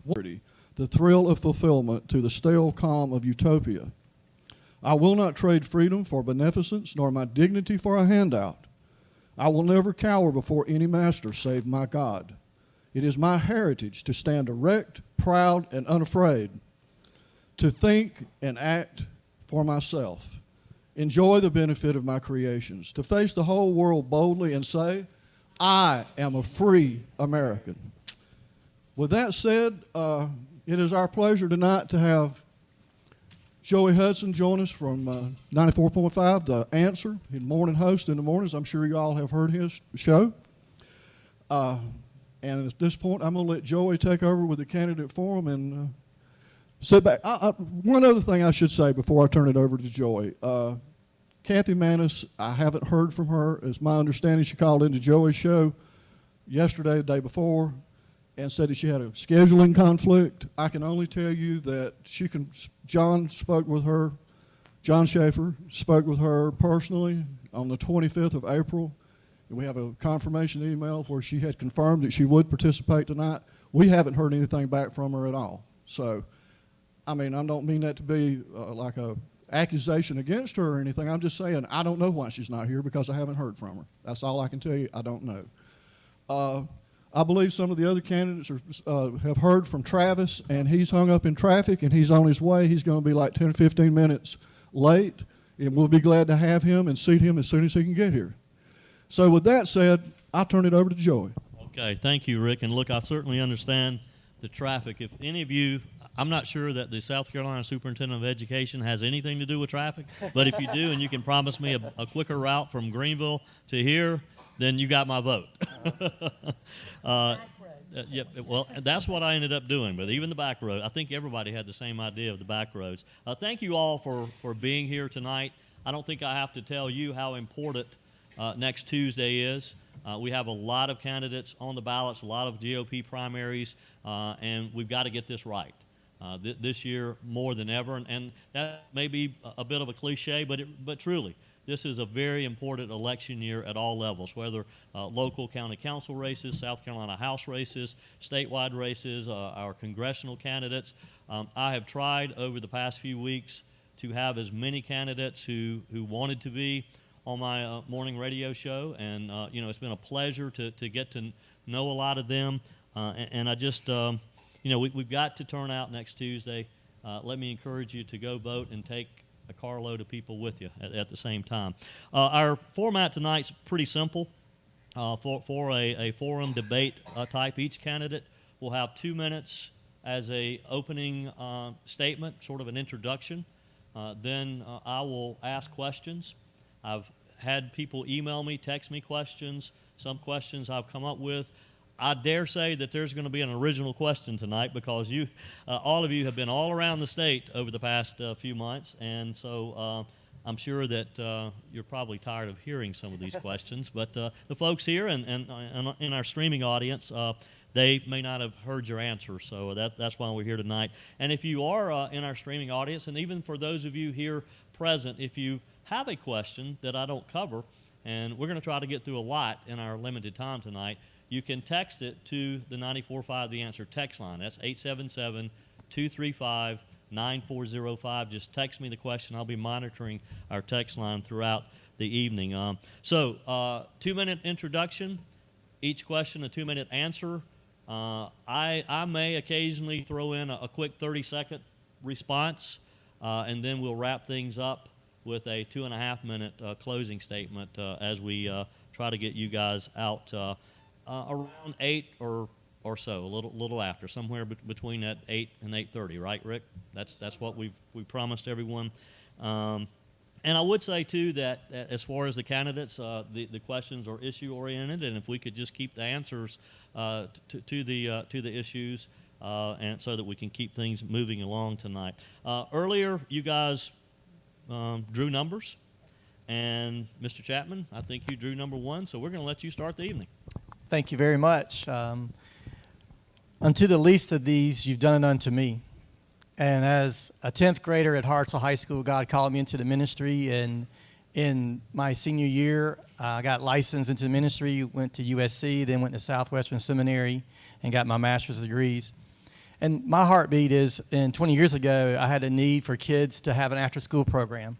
the thrill of fulfillment to the stale calm of utopia. I will not trade freedom for beneficence, nor my dignity for a handout. I will never cower before any master save my God. It is my heritage to stand erect, proud, and unafraid, to think and act for myself, enjoy the benefit of my creations, to face the whole world boldly and say, I am a free American. With that said, it is our pleasure tonight to have Joey Hudson join us from 94.5, The Answer, his morning host in the mornings. I'm sure you all have heard his show. And at this point, I'm going to let Joey take over with the candidate forum and sit back. One other thing I should say before I turn it over to Joey. Kathy Maness, I haven't heard from her. It's my understanding she called into Joey's show yesterday, the day before, and said that she had a scheduling conflict. I can only tell you that John spoke with her, John Schaefer spoke with her personally on the 25th of April. We have a confirmation email where she had confirmed that she would participate tonight. We haven't heard anything back from her at all. So, I mean, I don't mean that to be like a accusation against her or anything. I'm just saying I don't know why she's not here because I haven't heard from her. That's all I can tell you. I don't know. I believe some of the other candidates have heard from Travis, and he's hung up in traffic, and he's on his way. He's going to be like 10 or 15 minutes late, and we'll be glad to have him and seat him as soon as he can get here. So with that said, I'll turn it over to Joey. Okay, thank you, Rick. And look, I certainly understand the traffic. If any of you, I'm not sure that the South Carolina Superintendent of Education has anything to do with traffic, but if you do and you can promise me a quicker route from Greenville to here, then you got my vote. Yep, well, that's what I ended up doing, but even the back road, I think everybody had the same idea of the back roads. Thank you all for being here tonight. I don't think I have to tell you how important next Tuesday is. We have a lot of candidates on the ballots, a lot of GOP primaries, and we've got to get this right this year more than ever. And that may be a bit of a cliche, but truly, this is a very important election year at all levels, whether local county council races, South Carolina House races, statewide races, our congressional candidates. I have tried over the past few weeks to have as many candidates who wanted to be on my morning radio show, and it's been a pleasure to get to know a lot of them. And I just, we've got to turn out next Tuesday. Let me encourage you to go vote and take a carload of people with you at the same time. Our format tonight's pretty simple. For a forum debate type, each candidate will have 2 minutes as a opening statement, sort of an introduction. Then I will ask questions. I've had people email me, text me questions. Some questions I've come up with. I dare say that there's going to be an original question tonight because you, all of you have been all around the state over the past few months, and so I'm sure that you're probably tired of hearing some of these questions. But the folks here and in our streaming audience, they may not have heard your answer, so that's why we're here tonight. And if you are in our streaming audience, and even for those of you here present, if you have a question that I don't cover, and we're going to try to get through a lot in our limited time tonight, you can text it to the 94.5 The Answer text line. That's 877-235-9405. Just text me the question. I'll be monitoring our text line throughout the evening. 2-minute introduction, each question a 2-minute answer. I may occasionally throw in a quick 30-second response, and then we'll wrap things up with a 2.5-minute closing statement as we try to get you guys out around 8 or so, a little after, somewhere between that 8 and 8:30, right, Rick? That's what we promised everyone. And I would say too that as far as the candidates, the questions are issue oriented, and if we could just keep the answers to the issues, and so that we can keep things moving along tonight. Earlier, you guys drew numbers, and Mr. Chapman, I think you drew number 1, so we're going to let you start the evening. Thank you very much. Unto the least of these, you've done it unto me. And as a 10th grader at Hartselle High School, God called me into the ministry, and in my senior year, I got licensed into the ministry, went to USC, then went to Southwestern Seminary, and got my master's degrees. And my heartbeat is, 20 years ago, I had a need for kids to have an after-school program.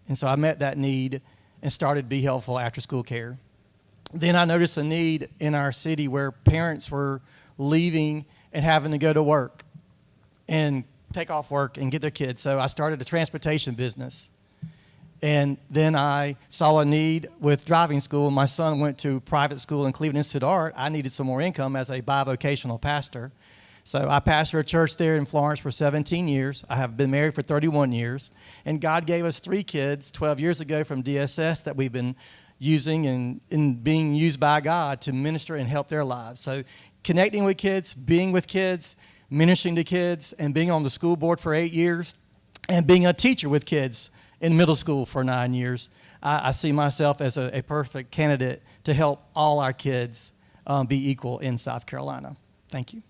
And so I met that need and started Be Helpful After School Care. Then I noticed a need in our city where parents were leaving and having to go to work and take off work and get their kids. So I started a transportation business. And then I saw a need with driving school. My son went to private school in Cleveland Institute of Art. I needed some more income as a bivocational pastor. So I pastored a church there in Florence for 17 years. I have been married for 31 years. And God gave us 3 kids 12 years ago from DSS that we've been using and being used by God to minister and help their lives. So connecting with kids, being with kids, ministering to kids, and being on the school board for 8 years, and being a teacher with kids in middle school for 9 years. I see myself as a perfect candidate to help all our kids be equal in South Carolina. Thank you.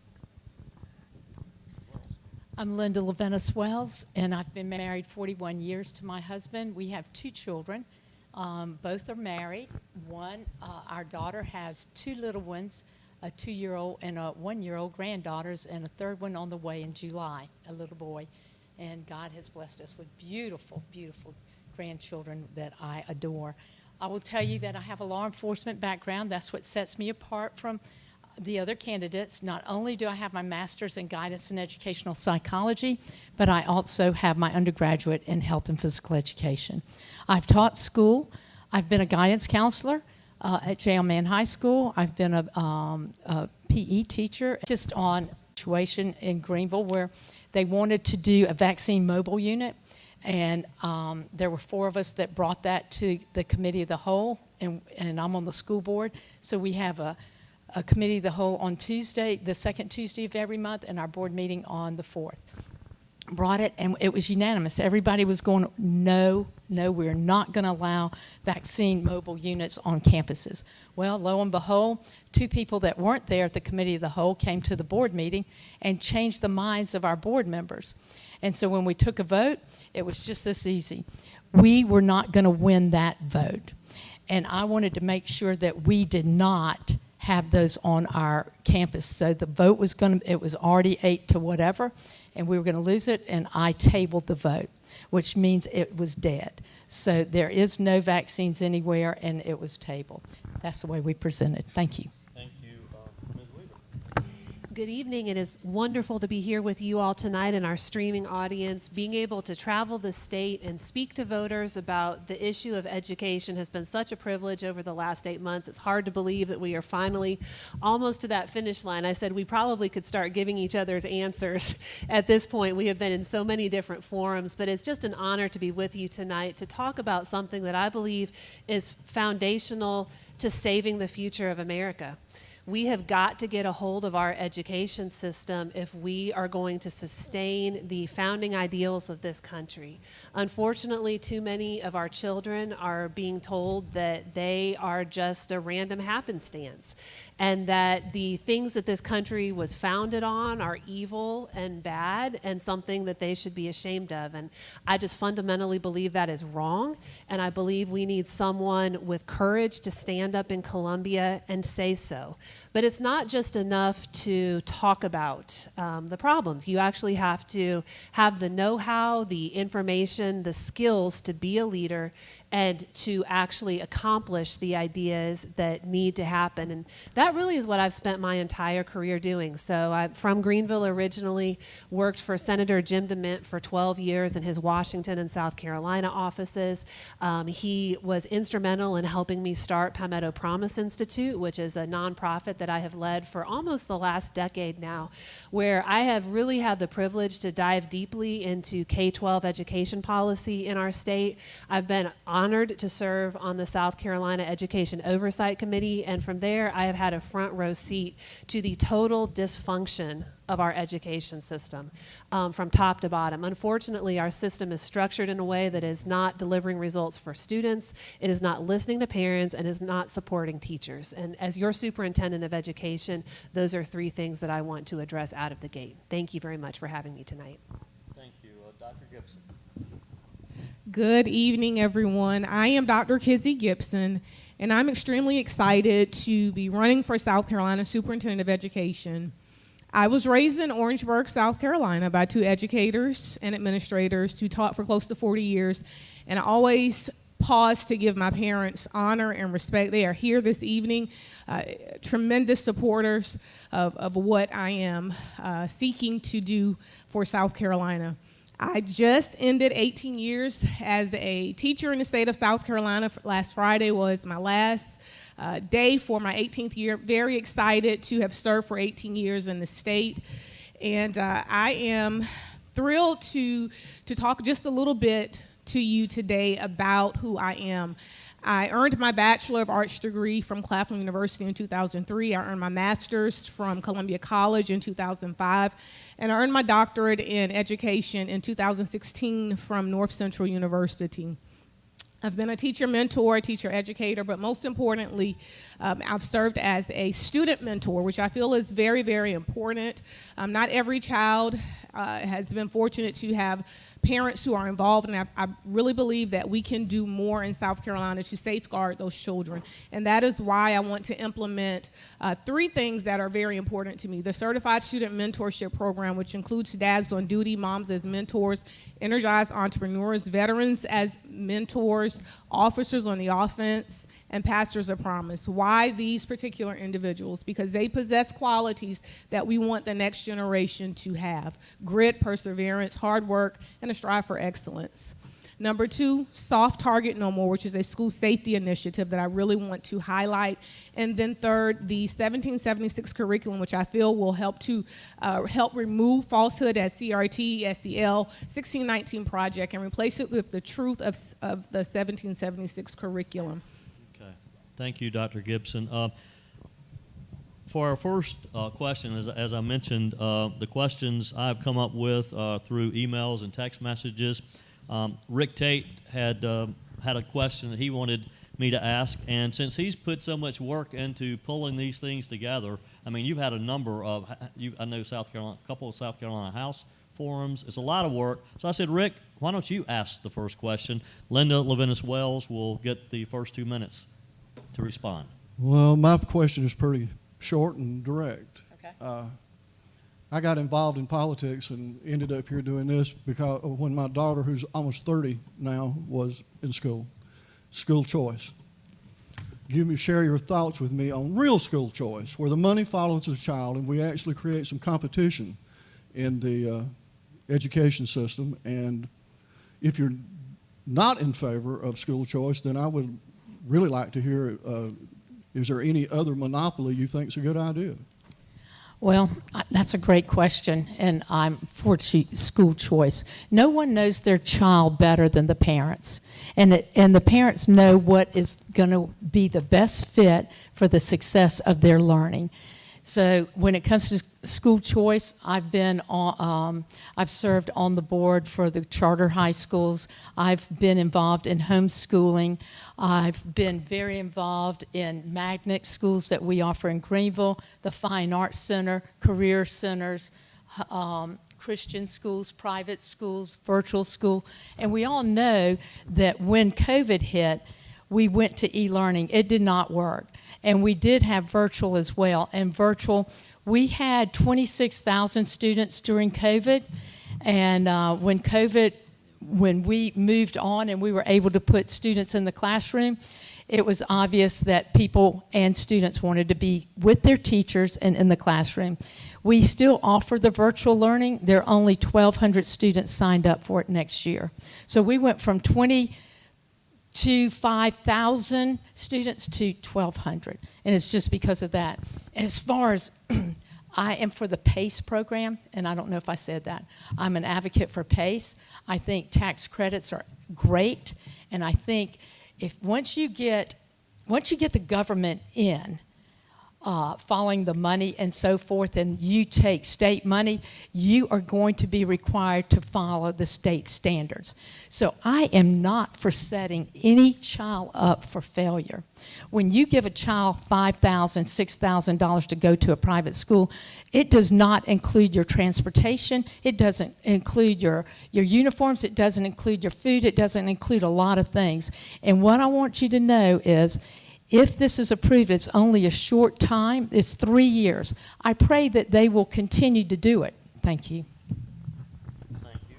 I'm Lynda Leventis-Wells, and I've been married 41 years to my husband. We have 2 children. Both are married. One, our daughter has 2 little ones, a 2-year-old and a 1-year-old granddaughters, and a 3rd one on the way in July, a little boy. And God has blessed us with beautiful, beautiful grandchildren that I adore. I will tell you that I have a law enforcement background. That's what sets me apart from the other candidates. Not only do I have my master's in guidance and educational psychology, but I also have my undergraduate in health and physical education. I've taught school. I've been a guidance counselor at J.L. Mann High School. I've been a PE teacher. Just on a situation in Greenville where they wanted to do a vaccine mobile unit, and there were 4 of us that brought that to the committee of the whole, and I'm on the school board. So we have a committee of the whole on Tuesday, the 2nd Tuesday of every month, and our board meeting on the 4th. Brought it, and it was unanimous. Everybody was going, no, we're not going to allow vaccine mobile units on campuses. Well, lo and behold, 2 people that weren't there at the committee of the whole came to the board meeting and changed the minds of our board members. And so when we took a vote, it was just this easy. We were not going to win that vote. And I wanted to make sure that we did not have those on our campus. So the vote was it was already 8 to whatever, and we were going to lose it, and I tabled the vote, which means it was dead. So there is no vaccines anywhere, and it was tabled. That's the way we presented. Thank you. Thank you, Ms. Weaver. Good evening. It is wonderful to be here with you all tonight and our streaming audience. Being able to travel the state and speak to voters about the issue of education has been such a privilege over the last 8 months. It's hard to believe that we are finally almost to that finish line. I said we probably could start giving each other's answers at this point. We have been in so many different forums, but it's just an honor to be with you tonight to talk about something that I believe is foundational to saving the future of America. We have got to get a hold of our education system if we are going to sustain the founding ideals of this country. Unfortunately, too many of our children are being told that they are just a random happenstance, and that the things that this country was founded on are evil and bad and something that they should be ashamed of. And I just fundamentally believe that is wrong, and I believe we need someone with courage to stand up in Columbia and say so. But it's not just enough to talk about the problems. You actually have to have the know-how, the information, the skills to be a leader and to actually accomplish the ideas that need to happen. And that really is what I've spent my entire career doing. So I'm from Greenville originally, worked for Senator Jim DeMint for 12 years in his Washington and South Carolina offices. He was instrumental in helping me start Palmetto Promise Institute, which is a nonprofit that I have led for almost the last decade now, where I have really had the privilege to dive deeply into K-12 education policy in our state. I've been honored to serve on the South Carolina Education Oversight Committee, and from there I have had a front row seat to the total dysfunction of our education system from top to bottom. Unfortunately, our system is structured in a way that is not delivering results for students, it is not listening to parents, and is not supporting teachers. And as your superintendent of education, those are 3 things that I want to address out of the gate. Thank you very much for having me tonight. Thank you. Dr. Gibson. Good evening, everyone. I am Dr. Kizzi Gibson, and I'm extremely excited to be running for South Carolina Superintendent of Education. I was raised in Orangeburg, South Carolina by two educators and administrators who taught for close to 40 years, and I always pause to give my parents honor and respect. They are here this evening, tremendous supporters of what I am seeking to do for South Carolina. I just ended 18 years as a teacher in the state of South Carolina. Last Friday was my last day for my 18th year. Very excited to have served for 18 years in the state. And I am thrilled to talk just a little bit to you today about who I am. I earned my Bachelor of Arts degree from Claflin University in 2003. I earned my master's from Columbia College in 2005. And I earned my doctorate in education in 2016 from North Central University. I've been a teacher mentor, a teacher educator, but most importantly, I've served as a student mentor, which I feel is very, very important. Not every child has been fortunate to have parents who are involved, and I really believe that we can do more in South Carolina to safeguard those children. And that is why I want to implement 3 things that are very important to me. The Certified Student Mentorship Program, which includes dads on duty, moms as mentors, energized entrepreneurs, veterans as mentors, officers on the offense, and pastors of promise. Why these particular individuals? Because they possess qualities that we want the next generation to have: grit, perseverance, hard work, and a strive for excellence. Number 2, Soft Target No More, which is a school safety initiative that I really want to highlight. And then third, the 1776 curriculum, which I feel will help to help remove falsehood as CRT, SEL, 1619 project, and replace it with the truth of the 1776 curriculum. Thank you, Dr. Gibson. For our first question, as I mentioned, the questions I've come up with through emails and text messages. Rick Tate had a question that he wanted me to ask, and since he's put so much work into pulling these things together, I mean, you've had a number of, I know a couple of South Carolina House forums. It's a lot of work. So I said, Rick, why don't you ask the first question? Lynda Leventis-Wells will get the first 2 minutes to respond. Well, my question is pretty short and direct. Okay. I got involved in politics and ended up here doing this because when my daughter, who's almost 30 now, was in school choice. Share your thoughts with me on real school choice, where the money follows the child and we actually create some competition in the education system. And if you're not in favor of school choice, then I would really like to hear, is there any other monopoly you think is a good idea? Well, that's a great question, and I'm for school choice. No one knows their child better than the parents, and the parents know what is going to be the best fit for the success of their learning. So when it comes to school choice, I've served on the board for the charter high schools. I've been involved in homeschooling. I've been very involved in magnet schools that we offer in Greenville, the Fine Arts Center, career centers, Christian schools, private schools, virtual school. And we all know that when COVID hit, we went to e-learning. It did not work. And we did have virtual as well. And virtual, we had 26,000 students during COVID. And when we moved on and we were able to put students in the classroom, it was obvious that people and students wanted to be with their teachers and in the classroom. We still offer the virtual learning. There are only 1,200 students signed up for it next year. So we went from 5,000 students to 1,200, and it's just because of that. As far as I am for the PACE program, and I don't know if I said that. I'm an advocate for PACE. I think tax credits are great, and I think once you get the government in, following the money and so forth, and you take state money, you are going to be required to follow the state standards. So I am not for setting any child up for failure. When you give a child $5,000, $6,000 to go to a private school, it does not include your transportation, it doesn't include your uniforms, it doesn't include your food, it doesn't include a lot of things. And what I want you to know is, If this is approved, it's only a short time. It's 3 years. I pray that they will continue to do it. Thank you. Thank you.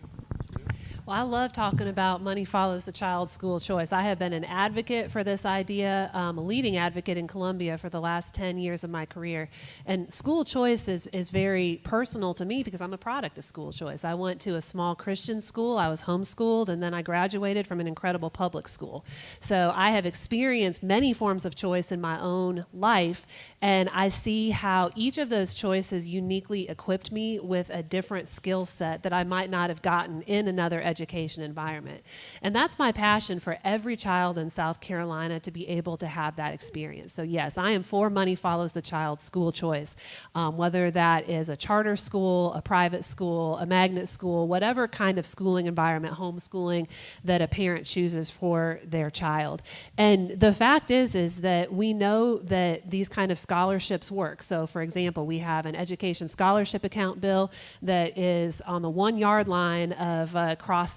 Well, I love talking about money follows the child's school choice. I have been an advocate for this idea, a leading advocate in Columbia for the last 10 years of my career. And school choice is very personal to me because I'm a product of school choice. I went to a small Christian school, I was homeschooled, and then I graduated from an incredible public school. So I have experienced many forms of choice in my own life, and I see how each of those choices uniquely equipped me with a different skill set that I might not have gotten in another education environment. And that's my passion for every child in South Carolina to be able to have that experience. So yes, I am for money follows the child's school choice, whether that is a charter school, a private school, a magnet school, whatever kind of schooling environment, homeschooling that a parent chooses for their child. And the fact is that we know that these kind of scholarships work. So for example, we have an education scholarship account bill that is on the 1 yard line of crossing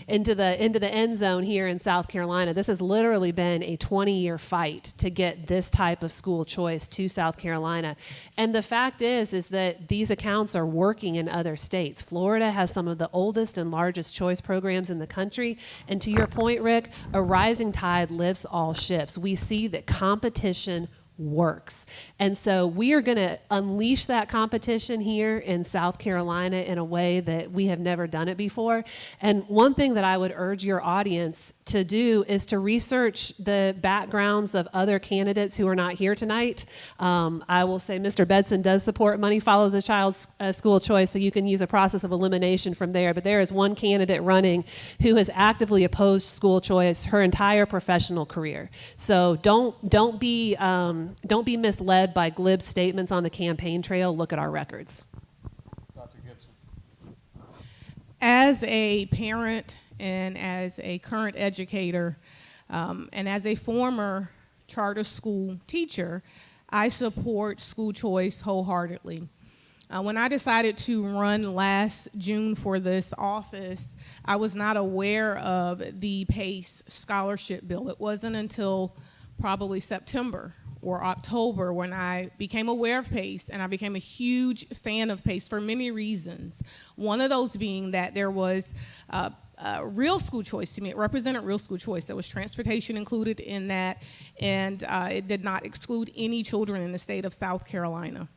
into the end zone here in South Carolina. This has literally been a 20-year fight to get this type of school choice to South Carolina. And the fact is that these accounts are working in other states. Florida has some of the oldest and largest choice programs in the country. And to your point, Rick, a rising tide lifts all ships. We see that competition works. And so we are going to unleash that competition here in South Carolina in a way that we have never done it before. And one thing that I would urge your audience to do is to research the backgrounds of other candidates who are not here tonight. I will say Mr. Bedson does support money follow the child's school choice, so you can use a process of elimination from there. But there is one candidate running who has actively opposed school choice her entire professional career. So don't be misled by glib statements on the campaign trail. Look at our records. Dr. Gibson. As a parent and as a current educator and as a former charter school teacher, I support school choice wholeheartedly. When I decided to run last June for this office, I was not aware of the PACE scholarship bill. It wasn't until probably September or October when I became aware of PACE, and I became a huge fan of PACE for many reasons. One of those being that there was real school choice to me. It represented real school choice. There was transportation included in that, and it did not exclude any children in the state of South Carolina.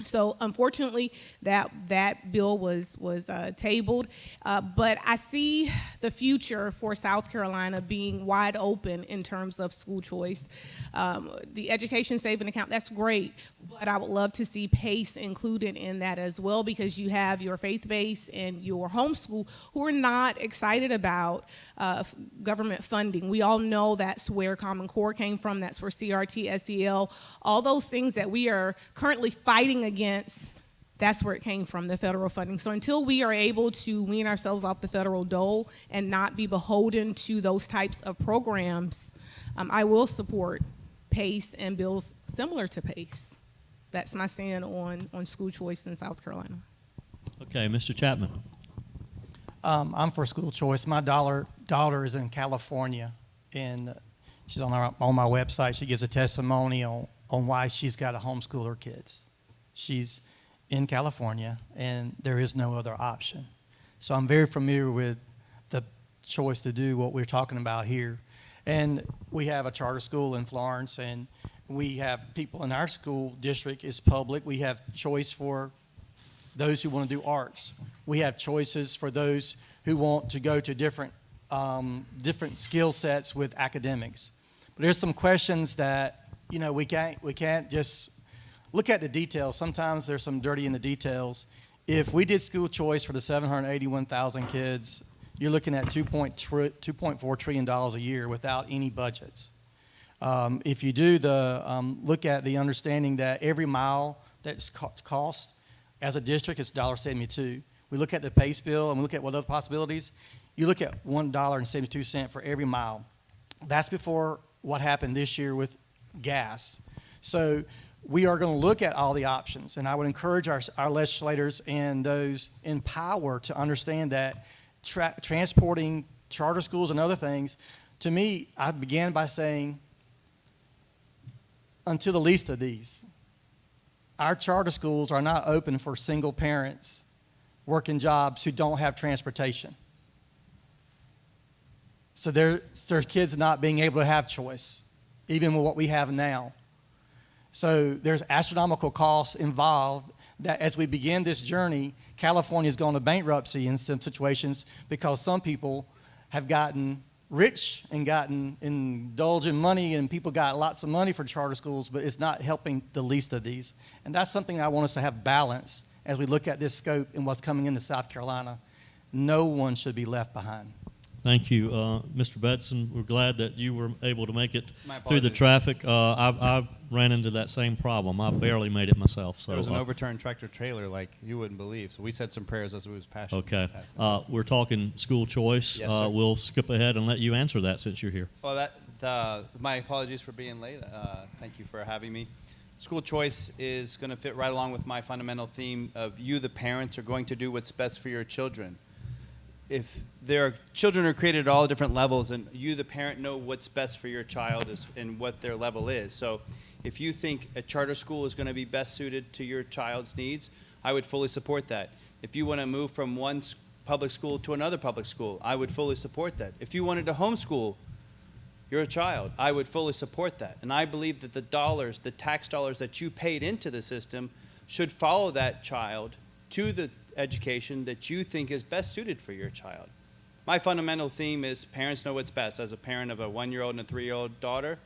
So unfortunately, that bill was tabled, but I see the future for South Carolina being wide open in terms of school choice. The education savings account, that's great, but I would love to see PACE included in that as well, because you have your faith-based and your homeschool who are not excited about government funding. We all know that's where Common Core came from. That's where CRT, SEL, all those things that we are currently fighting against, that's where it came from, the federal funding. So until we are able to wean ourselves off the federal dole and not be beholden to those types of programs, I will support PACE and bills similar to PACE. That's my stand on school choice in South Carolina. Okay, Mr. Chapman. I'm for school choice. My daughter is in California, and she's on my website. She gives a testimonial on why she's got to homeschool her kids. She's in California, and there is no other option. So I'm very familiar with the choice to do what we're talking about here. And we have a charter school in Florence, and we have people in our school district is public. We have choice for those who want to do arts. We have choices for those who want to go to different skill sets with academics. But there's some questions that, you know, we can't just look at the details. Sometimes there's some dirty in the details. If we did school choice for the 781,000 kids, you're looking at $2.4 trillion a year without any budgets. If you do look at the understanding that every mile that's cost as a district is $1.72. We look at the PACE bill and we look at what other possibilities. You look at $1.72 for every mile. That's before what happened this year with gas. So we are going to look at all the options, and I would encourage our legislators and those in power to understand that transporting charter schools and other things, to me, I began by saying unto the least of these, our charter schools are not open for single parents working jobs who don't have transportation. So there's kids not being able to have choice, even with what we have now. So there's astronomical costs involved that as we begin this journey, California is going to bankruptcy in some situations because some people have gotten rich and gotten indulged in money, and people got lots of money for charter schools, but it's not helping the least of these. And that's something I want us to have balanced as we look at this scope and what's coming into South Carolina. No one should be left behind. Thank you, Mr. Bedson. We're glad that you were able to make it My through the apologies. traffic. I ran into that same problem. I barely made it myself. So There was an overturned tractor trailer like you wouldn't believe. So we said some prayers as we was passing. okay. passing. We're talking school choice. Yes, sir. We'll skip ahead and let you answer that since you're here. Well, my apologies for being late. Thank you for having me. School choice is going to fit right along with my fundamental theme of you, the parents, are going to do what's best for your children. If children are created at all different levels, and you, the parent, know what's best for your child and what their level is. So if you think a charter school is going to be best suited to your child's needs, I would fully support that. If you want to move from one public school to another public school, I would fully support that. If you wanted to homeschool your child, I would fully support that. And I believe that the tax dollars that you paid into the system should follow that child to the education that you think is best suited for your child. My fundamental theme is parents know what's best. As a parent of a 1-year-old and a 3-year-old daughter,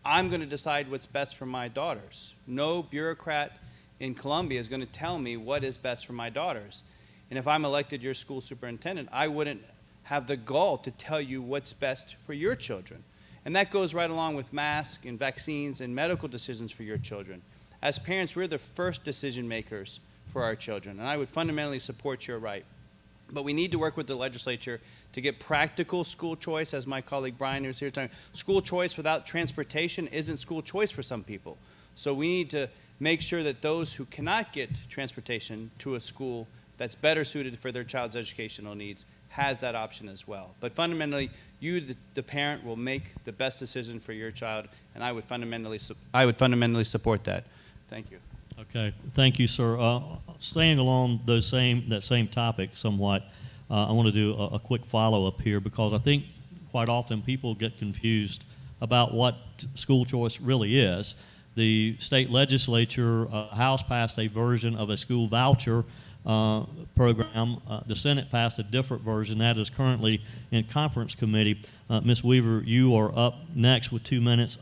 I'm going to decide what's best for my daughters. No bureaucrat in Columbia is going to tell me what is best for my daughters. And if I'm elected your school superintendent, I wouldn't have the gall to tell you what's best for your children. And that goes right along with masks and vaccines and medical decisions for your children. As parents, we're the first decision makers for our children, and I would fundamentally support your right. But we need to work with the legislature to get practical school choice, as my colleague Bryan was here talking. School choice without transportation isn't school choice for some people. So we need to make sure that those who cannot get transportation to a school that's better suited for their child's educational needs has that option as well. But fundamentally, you, the parent, will make the best decision for your child, and I would fundamentally support that. Thank you. Okay, thank you, sir. Staying along that same topic somewhat, I want to do a quick follow-up here because I think quite often people get confused about what school choice really is. The state legislature, House passed a version of a school voucher program. The Senate passed a different version that is currently in conference committee. Ms. Weaver, you are up next with 2 minutes.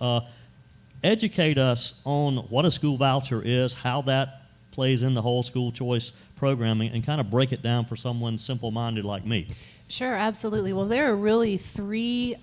Educate us on what a school voucher is, how that plays in the whole school choice programming, and kind of break it down for someone simple-minded like me. Sure, absolutely. Well, there are really three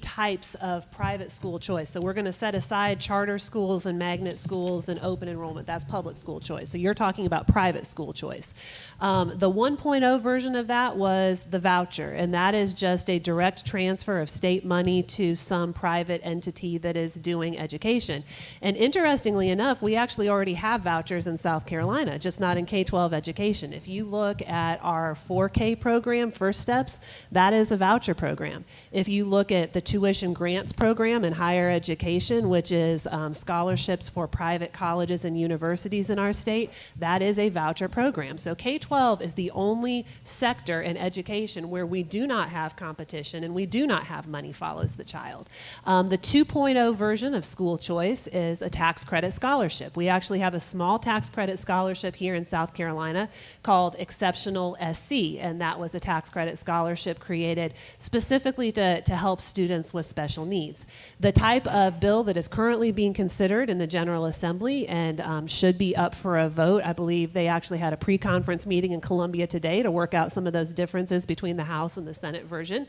types of private school choice. So we're going to set aside charter schools and magnet schools and open enrollment. That's public school choice. So you're talking about private school choice. The 1.0 version of that was the voucher, and that is just a direct transfer of state money to some private entity that is doing education. And interestingly enough, we actually already have vouchers in South Carolina, just not in K-12 education. If you look at our 4K program, First Steps, that is a voucher program. If you look at the tuition grants program in higher education, which is scholarships for private colleges and universities in our state, that is a voucher program. So K-12 is the only sector in education where we do not have competition and we do not have money follows the child. The 2.0 version of school choice is a tax credit scholarship. We actually have a small tax credit scholarship here in South Carolina called Exceptional SC, and that was a tax credit scholarship created specifically to help students with special needs. The type of bill that is currently being considered in the General Assembly and should be up for a vote, I believe they actually had a pre-conference meeting in Columbia today to work out some of those differences between the House and the Senate version,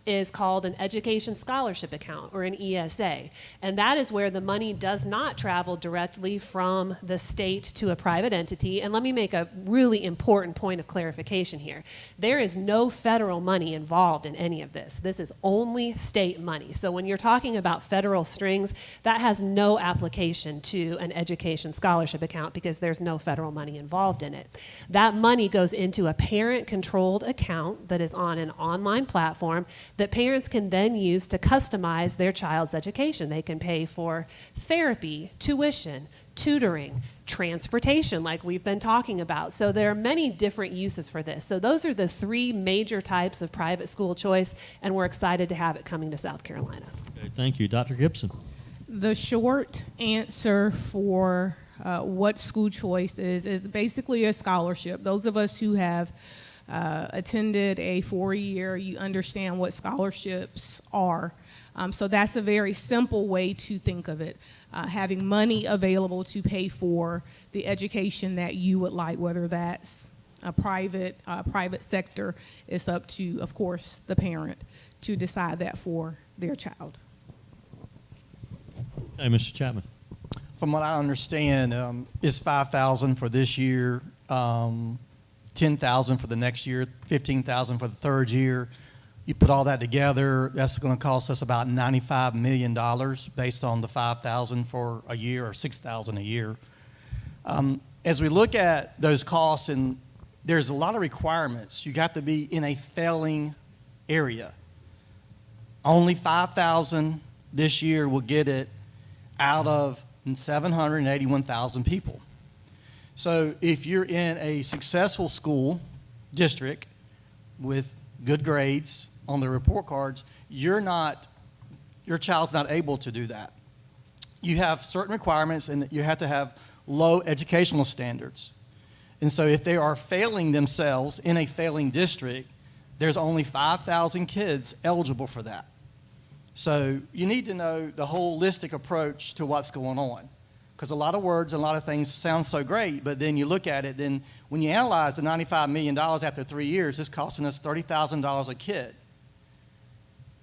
is called an Education Scholarship Account, or an ESA. And that is where the money does not travel directly from the state to a private entity. And let me make a really important point of clarification here. There is no federal money involved in any of this. This is only state money. So when you're talking about federal strings, that has no application to an education scholarship account because there's no federal money involved in it. That money goes into a parent-controlled account that is on an online platform that parents can then use to customize their child's education. They can pay for therapy, tuition, tutoring, transportation, like we've been talking about. So there are many different uses for this. So those are the three major types of private school choice, and we're excited to have it coming to South Carolina. Okay, thank you. Dr. Gibson. The short answer for what school choice is basically a scholarship. Those of us who have attended a 4-year, you understand what scholarships are. So that's a very simple way to think of it. Having money available to pay for the education that you would like, whether that's a private sector, it's up to, of course, the parent to decide that for their child. Okay, Mr. Chapman. From what I understand, it's $5,000 for this year, $10,000 for the next year, $15,000 for the third year. You put all that together, that's going to cost us about $95 million based on the $5,000 for a year or $6,000 a year. As we look at those costs, and there's a lot of requirements. You got to be in a failing area. Only 5,000 this year will get it out of 781,000 people. So if you're in a successful school district with good grades on the report cards, your child's not able to do that. You have certain requirements, and you have to have low educational standards. And so if they are failing themselves in a failing district, there's only 5,000 kids eligible for that. So you need to know the holistic approach to what's going on. Because a lot of words and a lot of things sound so great, but then you look at it, then when you analyze the $95 million after 3 years, it's costing us $30,000 a kid.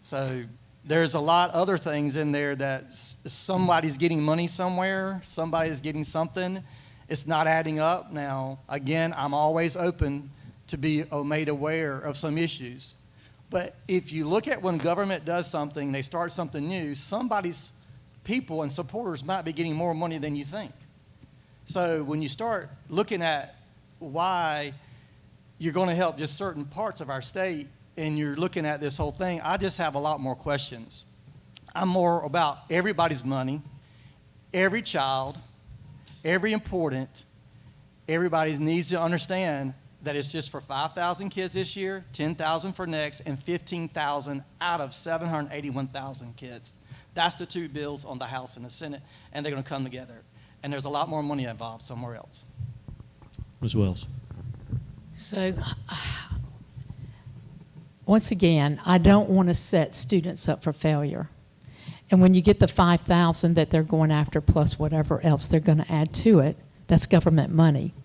So there's a lot of other things in there that somebody's getting money somewhere, somebody's getting something. It's not adding up. Now, again, I'm always open to be made aware of some issues. But if you look at when government does something, they start something new, somebody's people and supporters might be getting more money than you think. So when you start looking at why you're going to help just certain parts of our state and you're looking at this whole thing, I just have a lot more questions. I'm more about everybody's money, every child, every important. Everybody needs to understand that it's just for 5,000 kids this year, 10,000 for next, and 15,000 out of 781,000 kids. That's the two bills on the House and the Senate, and they're going to come together. And there's a lot more money involved somewhere else. Ms. Wells. So, once again, I don't want to set students up for failure. And when you get the 5,000 that they're going after plus whatever else they're going to add to it, that's government money.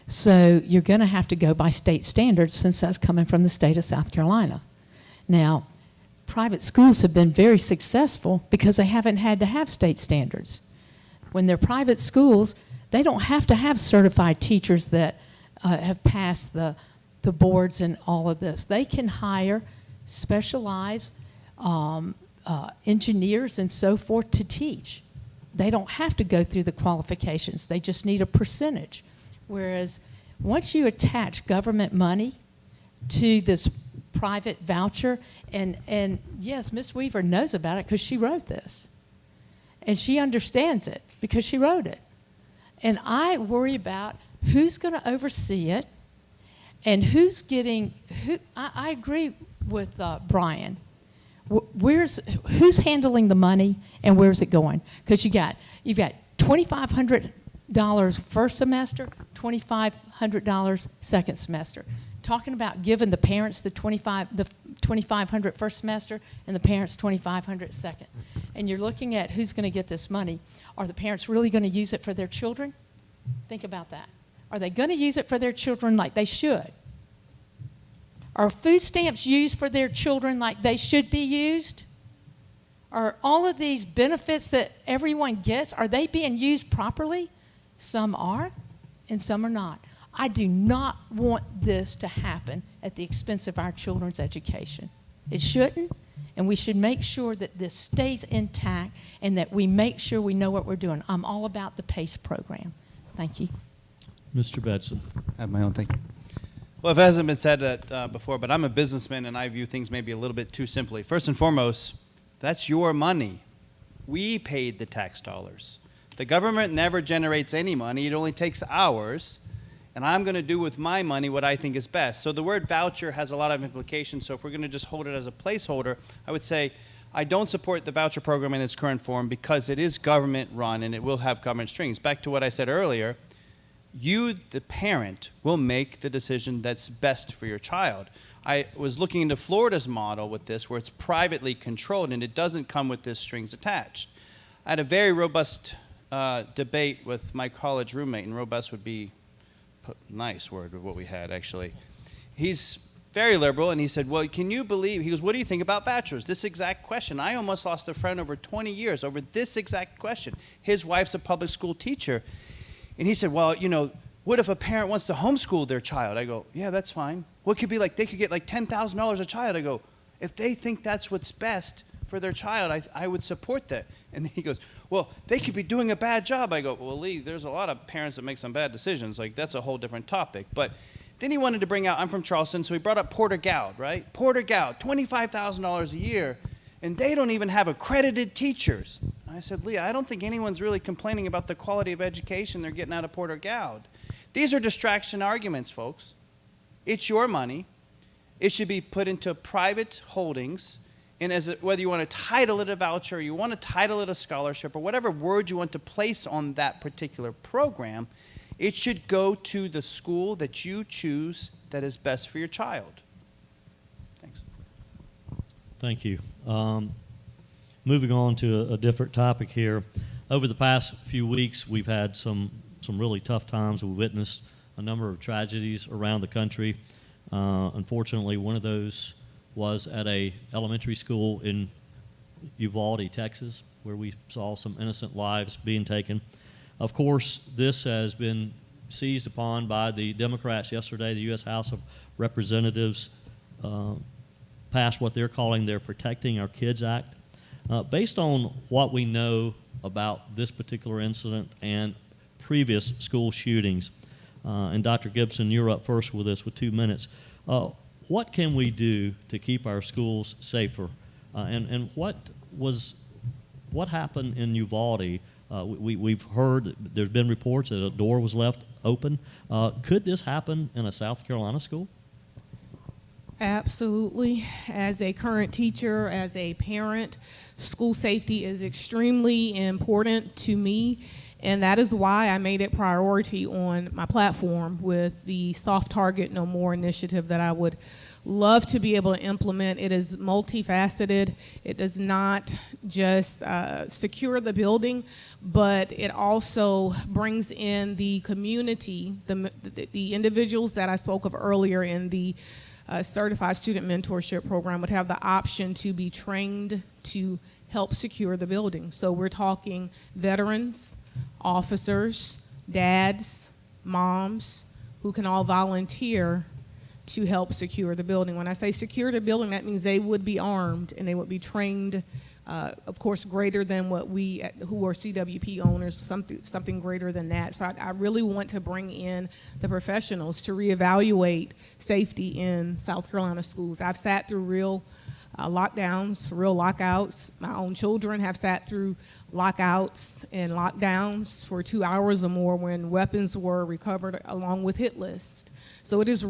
So you're going to have to go by state standards since that's coming from the state of South Carolina. Now, private schools have been very successful because they haven't had to have state standards. When they're private schools, they don't have to have certified teachers that have passed the boards and all of this. They can hire specialized engineers and so forth to teach. They don't have to go through the qualifications. They just need a percentage. Whereas once you attach government money to this private voucher, and yes, Ms. Weaver knows about it because she wrote this. And she understands it because she wrote it. And I worry about who's going to oversee it and who's getting, I agree with Bryan. Who's handling the money and where's it going? Because you've got $2,500 first semester, $2,500 second semester. Talking about giving the parents the $2,500 first semester and the parents $2,500 second. And you're looking at who's going to get this money. Are the parents really going to use it for their children? Think about that. Are they going to use it for their children like they should? Are food stamps used for their children like they should be used? Are all of these benefits that everyone gets, are they being used properly? Some are, and some are not. I do not want this to happen at the expense of our children's education. It shouldn't, and we should make sure that this stays intact and that we make sure we know what we're doing. I'm all about the PACE program. Thank you. Mr. Bedson. I have my own thing. Well, if it hasn't been said before, but I'm a businessman and I view things maybe a little bit too simply. First and foremost, that's your money. We paid the tax dollars. The government never generates any money. It only takes ours. And I'm going to do with my money what I think is best. So the word voucher has a lot of implications. So if we're going to just hold it as a placeholder, I would say I don't support the voucher program in its current form because it is government run and it will have government strings. Back to what I said earlier, you, the parent, will make the decision that's best for your child. I was looking into Florida's model with this where it's privately controlled and it doesn't come with this strings attached. I had a very robust debate with my college roommate, and robust would be nice word of what we had actually. He's very liberal and he said, well, can you believe, he goes, what do you think about vouchers? This exact question. I almost lost a friend over 20 years over this exact question. His wife's a public school teacher. And he said, well, you know, what if a parent wants to homeschool their child? I go, yeah, that's fine. What could be like, they could get like $10,000 a child. I go, if they think that's what's best for their child, I would support that. And then he goes, well, they could be doing a bad job. I go, well, Lee, there's a lot of parents that make some bad decisions. Like, that's a whole different topic. But then he wanted to bring out, I'm from Charleston, so he brought up Porter Goud, right? Porter Goud, $25,000 a year, and they don't even have accredited teachers. I said, Lee, I don't think anyone's really complaining about the quality of education they're getting out of Porter Goud. These are distraction arguments, folks. It's your money. It should be put into private holdings. And whether you want to title it a voucher, or you want to title it a scholarship, or whatever word you want to place on that particular program, it should go to the school that you choose that is best for your child. Thanks. Thank you. Moving on to a different topic here. Over the past few weeks, we've had some really tough times. We've witnessed a number of tragedies around the country. Unfortunately, one of those was at a elementary school in Uvalde, Texas, where we saw some innocent lives being taken. Of course, this has been seized upon by the Democrats yesterday. The U.S. House of Representatives passed what they're calling their Protecting Our Kids Act. Based on what we know about this particular incident and previous school shootings, and Dr. Gibson, you're up first with this with 2 minutes. What can we do to keep our schools safer? And what happened in Uvalde? We've heard there's been reports that a door was left open. Could this happen in a South Carolina school? Absolutely. As a current teacher, as a parent, school safety is extremely important to me. And that is why I made it priority on my platform with the Soft Target No More initiative that I would love to be able to implement. It is multifaceted. It does not just secure the building, but it also brings in the community, the individuals that I spoke of earlier in the Certified Student Mentorship Program would have the option to be trained to help secure the building. So we're talking veterans, officers, dads, moms, who can all volunteer to help secure the building. When I say secure the building, that means they would be armed and they would be trained, of course, greater than what we, who are CWP owners, something greater than that. So I really want to bring in the professionals to reevaluate safety in South Carolina schools. I've sat through real lockdowns, real lockouts. My own children have sat through lockouts and lockdowns for 2 hours or more when weapons were recovered along with hit lists. So it is a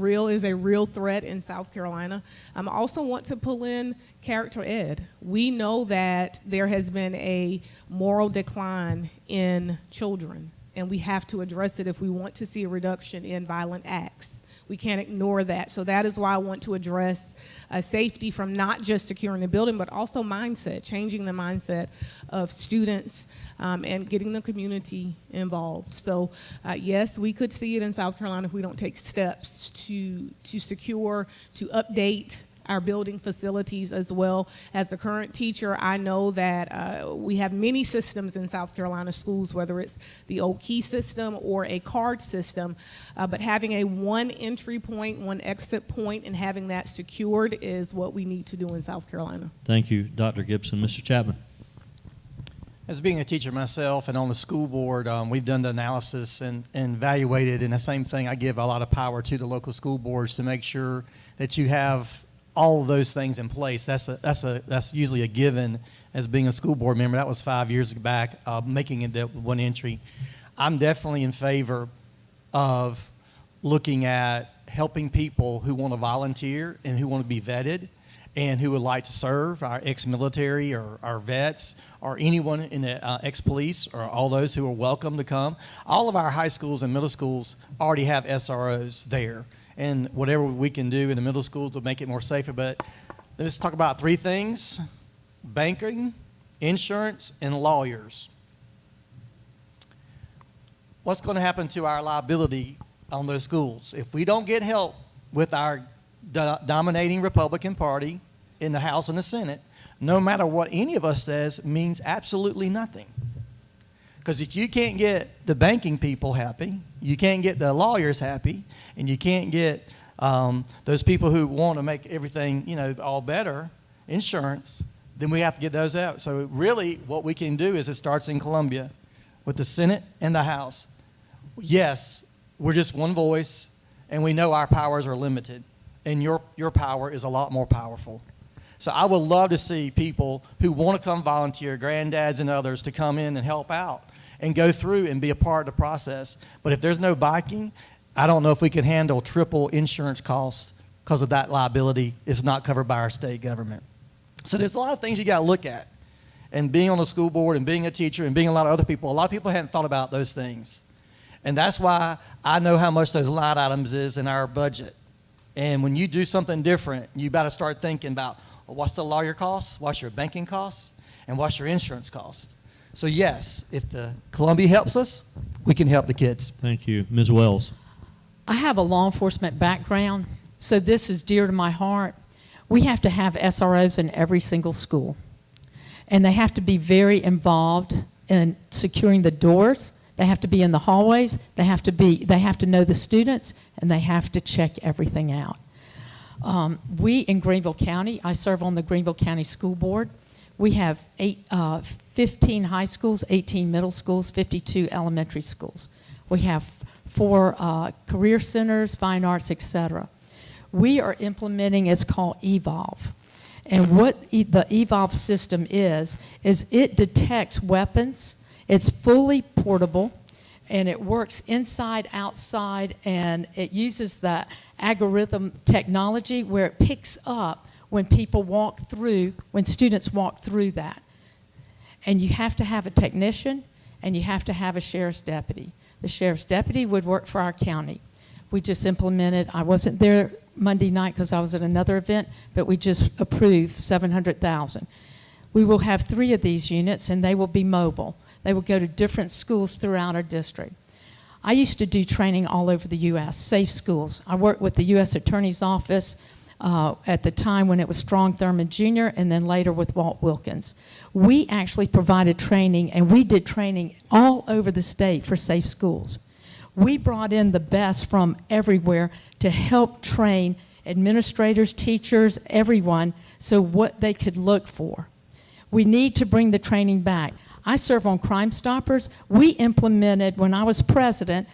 real threat in South Carolina. I also want to pull in character ed. We know that there has been a moral decline in children, and we have to address it if we want to see a reduction in violent acts. We can't ignore that. So that is why I want to address safety from not just securing the building, but also mindset, changing the mindset of students and getting the community involved. So yes, we could see it in South Carolina if we don't take steps to secure, to update our building facilities as well. As a current teacher, I know that we have many systems in South Carolina schools, whether it's the old key system or a card system, but having a one entry point, one exit point, and having that secured is what we need to do in South Carolina. Thank you, Dr. Gibson. Mr. Chapman. As being a teacher myself and on the school board, we've done the analysis and evaluated, and the same thing, I give a lot of power to the local school boards to make sure that you have all of those things in place. That's usually a given as being a school board member. That was 5 years back, making it that one entry. I'm definitely in favor of looking at helping people who want to volunteer and who want to be vetted and who would like to serve, our ex-military or our vets or anyone in the ex-police or all those who are welcome to come. All of our high schools and middle schools already have SROs there. And whatever we can do in the middle schools to make it more safer. But let's talk about three things: banking, insurance, and lawyers. What's going to happen to our liability on those schools? If we don't get help with our dominating Republican Party in the House and the Senate, no matter what any of us says, means absolutely nothing. Because if you can't get the banking people happy, you can't get the lawyers happy, and you can't get those people who want to make everything, all better, insurance, then we have to get those out. So really what we can do is it starts in Columbia with the Senate and the House. Yes, we're just one voice, and we know our powers are limited, and your power is a lot more powerful. So I would love to see people who want to come volunteer, granddads and others, to come in and help out and go through and be a part of the process. But if there's no biking, I don't know if we can handle triple insurance costs because of that liability. It's not covered by our state government. So there's a lot of things you got to look at. And being on the school board and being a teacher and being a lot of other people hadn't thought about those things. And that's why I know how much those line items is in our budget. And when you do something different, you got to start thinking about, well, what's the lawyer costs, what's your banking costs, and what's your insurance cost. So yes, if the Columbia helps us, we can help the kids. Thank you. Ms. Wells. I have a law enforcement background, so this is dear to my heart. We have to have SROs in every single school, and they have to be very involved in securing the doors. They have to be in the hallways. They have to know the students, and they have to check everything out. We in Greenville County, I serve on the Greenville County School Board. We have 15 high schools, 18 middle schools, 52 elementary schools. We have 4 career centers, fine arts, etc. We are implementing, it's called Evolve. And what the Evolve system is it detects weapons. It's fully portable, and it works inside, outside, and it uses the algorithm technology where it picks up when students walk through that. And you have to have a technician, and you have to have a sheriff's deputy. The sheriff's deputy would work for our county. We just implemented, I wasn't there Monday night because I was at another event, but we just approved $700,000. We will have 3 of these units, and they will be mobile. They will go to different schools throughout our district. I used to do training all over the U.S., safe schools. I worked with the U.S. Attorney's Office at the time when it was Strong Thurman Jr., and then later with Walt Wilkins. We actually provided training, and we did training all over the state for safe schools. We brought in the best from everywhere to help train administrators, teachers, everyone, so what they could look for. We need to bring the training back. I serve on Crime Stoppers. We implemented, when I was president,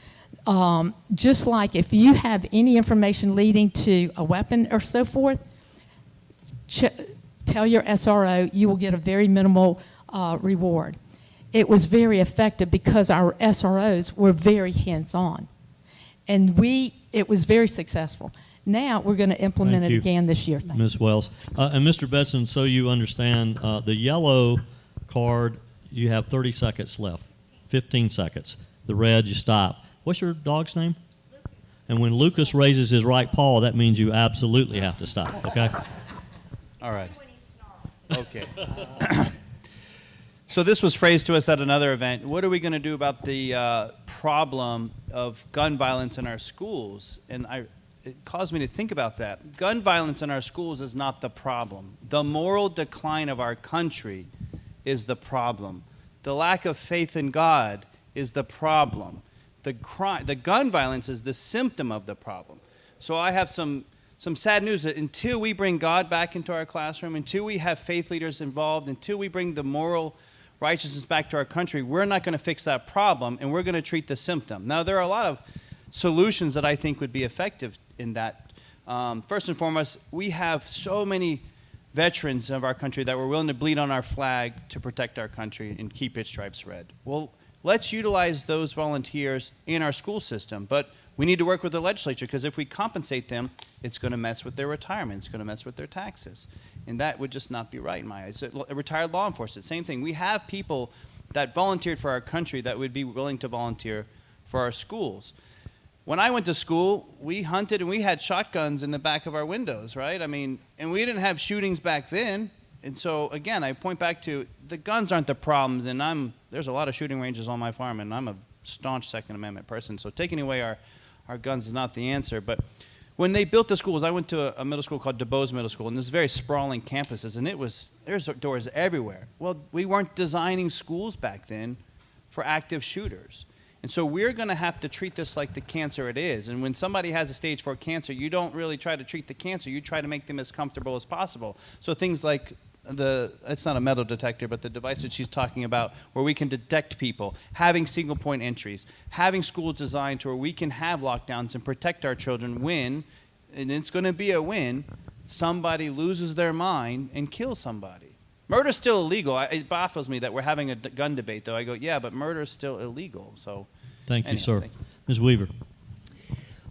just like if you have any information leading to a weapon or so forth, tell your SRO, you will get a very minimal reward. It was very effective because our SROs were very hands-on. And it was very successful. Now we're going to implement it again this year. Ms. Wells. And Mr. Bedson, so you understand, the yellow card, you have 30 seconds left, 15 seconds. The red, you stop. What's your dog's name? Lucas. And when Lucas raises his right paw, that means you absolutely have to stop, okay? All right. Okay. So this was phrased to us at another event. What are we going to do about the problem of gun violence in our schools? And it caused me to think about that. Gun violence in our schools is not the problem. The moral decline of our country is the problem. The lack of faith in God is the problem. The gun violence is the symptom of the problem. So I have some sad news that until we bring God back into our classroom, until we have faith leaders involved, until we bring the moral righteousness back to our country, we're not going to fix that problem, and we're going to treat the symptom. Now, there are a lot of solutions that I think would be effective in that. First and foremost, we have so many veterans of our country that were willing to bleed on our flag to protect our country and keep its stripes red. Well, let's utilize those volunteers in our school system, but we need to work with the legislature, because if we compensate them, it's going to mess with their retirement. It's going to mess with their taxes. And that would just not be right in my eyes. Retired law enforcement, same thing. We have people that volunteered for our country that would be willing to volunteer for our schools. When I went to school, we hunted and we had shotguns in the back of our windows, right? I mean, and we didn't have shootings back then. And so, again, I point back to the guns aren't the problem. And there's a lot of shooting ranges on my farm, and I'm a staunch Second Amendment person. So taking away our guns is not the answer. But when they built the schools, I went to a middle school called DuBose Middle School, and there's very sprawling campuses, and there's doors everywhere. Well, we weren't designing schools back then for active shooters. And so we're going to have to treat this like the cancer it is. And when somebody has a stage 4 cancer, you don't really try to treat the cancer. You try to make them as comfortable as possible. So things like it's not a metal detector, but the device that she's talking about, where we can detect people, having single point entries, having schools designed to where we can have lockdowns and protect our children when, and it's going to be a win, somebody loses their mind and kills somebody. Murder's still illegal. It baffles me that we're having a gun debate, though. I go, yeah, but murder is still illegal. So, Thank you, anyhow, sir. thank you. Ms. Weaver.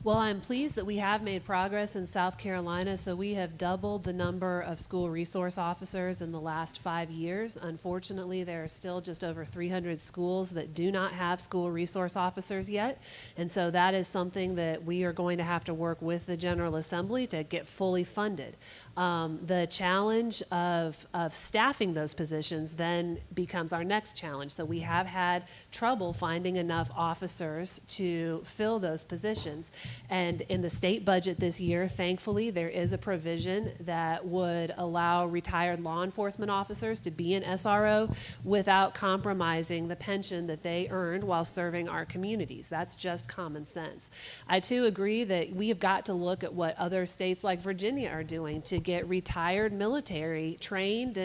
Well, I'm pleased that we have made progress in South Carolina. So we have doubled the number of school resource officers in the last 5 years. Unfortunately, there are still just over 300 schools that do not have school resource officers yet. And so that is something that we are going to have to work with the General Assembly to get fully funded. The challenge of staffing those positions then becomes our next challenge. So we have had trouble finding enough officers to fill those positions. And in the state budget this year, thankfully, there is a provision that would allow retired law enforcement officers to be an SRO without compromising the pension that they earned while serving our communities. That's just common sense. I too agree that we have got to look at what other states like Virginia are doing to get retired military trained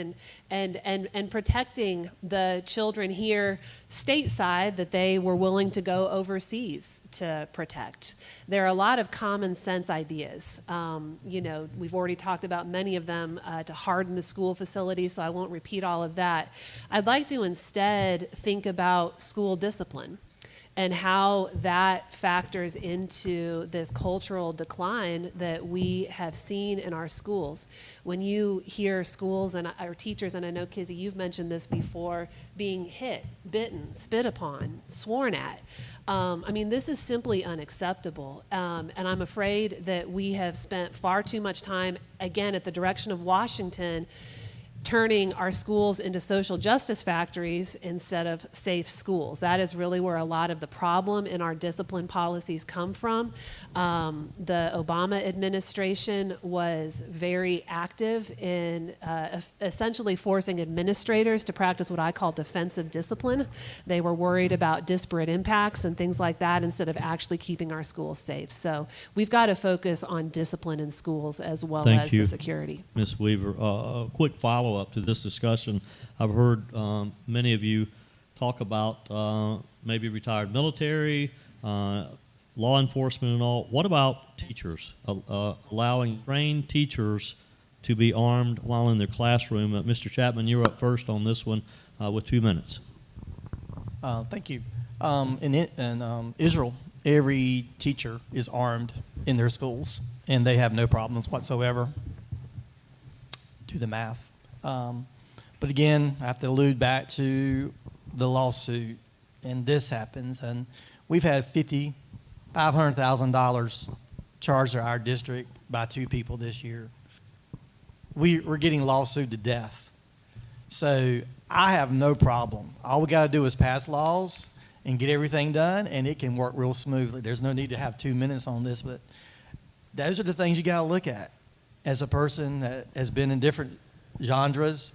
and protecting the children here stateside that they were willing to go overseas to protect. There are a lot of common sense ideas. We've already talked about many of them to harden the school facility, so I won't repeat all of that. I'd like to instead think about school discipline and how that factors into this cultural decline that we have seen in our schools. When you hear schools and our teachers, and I know, Kizzi, you've mentioned this before, being hit, bitten, spit upon, sworn at, this is simply unacceptable. And I'm afraid that we have spent far too much time, again, at the direction of Washington, turning our schools into social justice factories instead of safe schools. That is really where a lot of the problem in our discipline policies come from. The Obama administration was very active in essentially forcing administrators to practice what I call defensive discipline. They were worried about disparate impacts and things like that instead of actually keeping our schools safe. So we've got to focus on discipline in schools as well as the security. Ms. Weaver. A quick follow-up to this discussion. I've heard many of you talk about maybe retired military, law enforcement and all. What about teachers? Allowing trained teachers to be armed while in their classroom. Mr. Chapman, you're up first on this one with 2 minutes. Thank you. In Israel, every teacher is armed in their schools, and they have no problems whatsoever. Do the math. But again, I have to allude back to the lawsuit, and this happens, and we've had $500,000 charged to our district by 2 people this year. We're getting lawsuited to death. So I have no problem. All we got to do is pass laws and get everything done, and it can work real smoothly. There's no need to have 2 minutes on this, but those are the things you got to look at as a person that has been in different genres,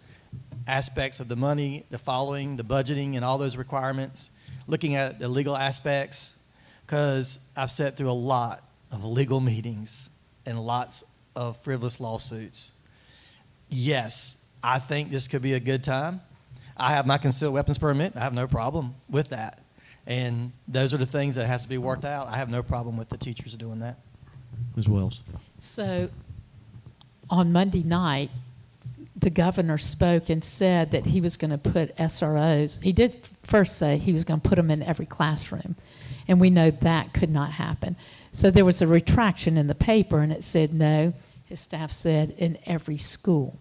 aspects of the money, the following, the budgeting, and all those requirements, looking at the legal aspects, because I've sat through a lot of legal meetings and lots of frivolous lawsuits. Yes, I think this could be a good time. I have my concealed weapons permit. I have no problem with that. And those are the things that has to be worked out. I have no problem with the teachers doing that. Ms. Wells. So on Monday night, the governor spoke and said that he was going to put SROs. He did first say he was going to put them in every classroom, and we know that could not happen. So there was a retraction in the paper, and it said no. His staff said in every school.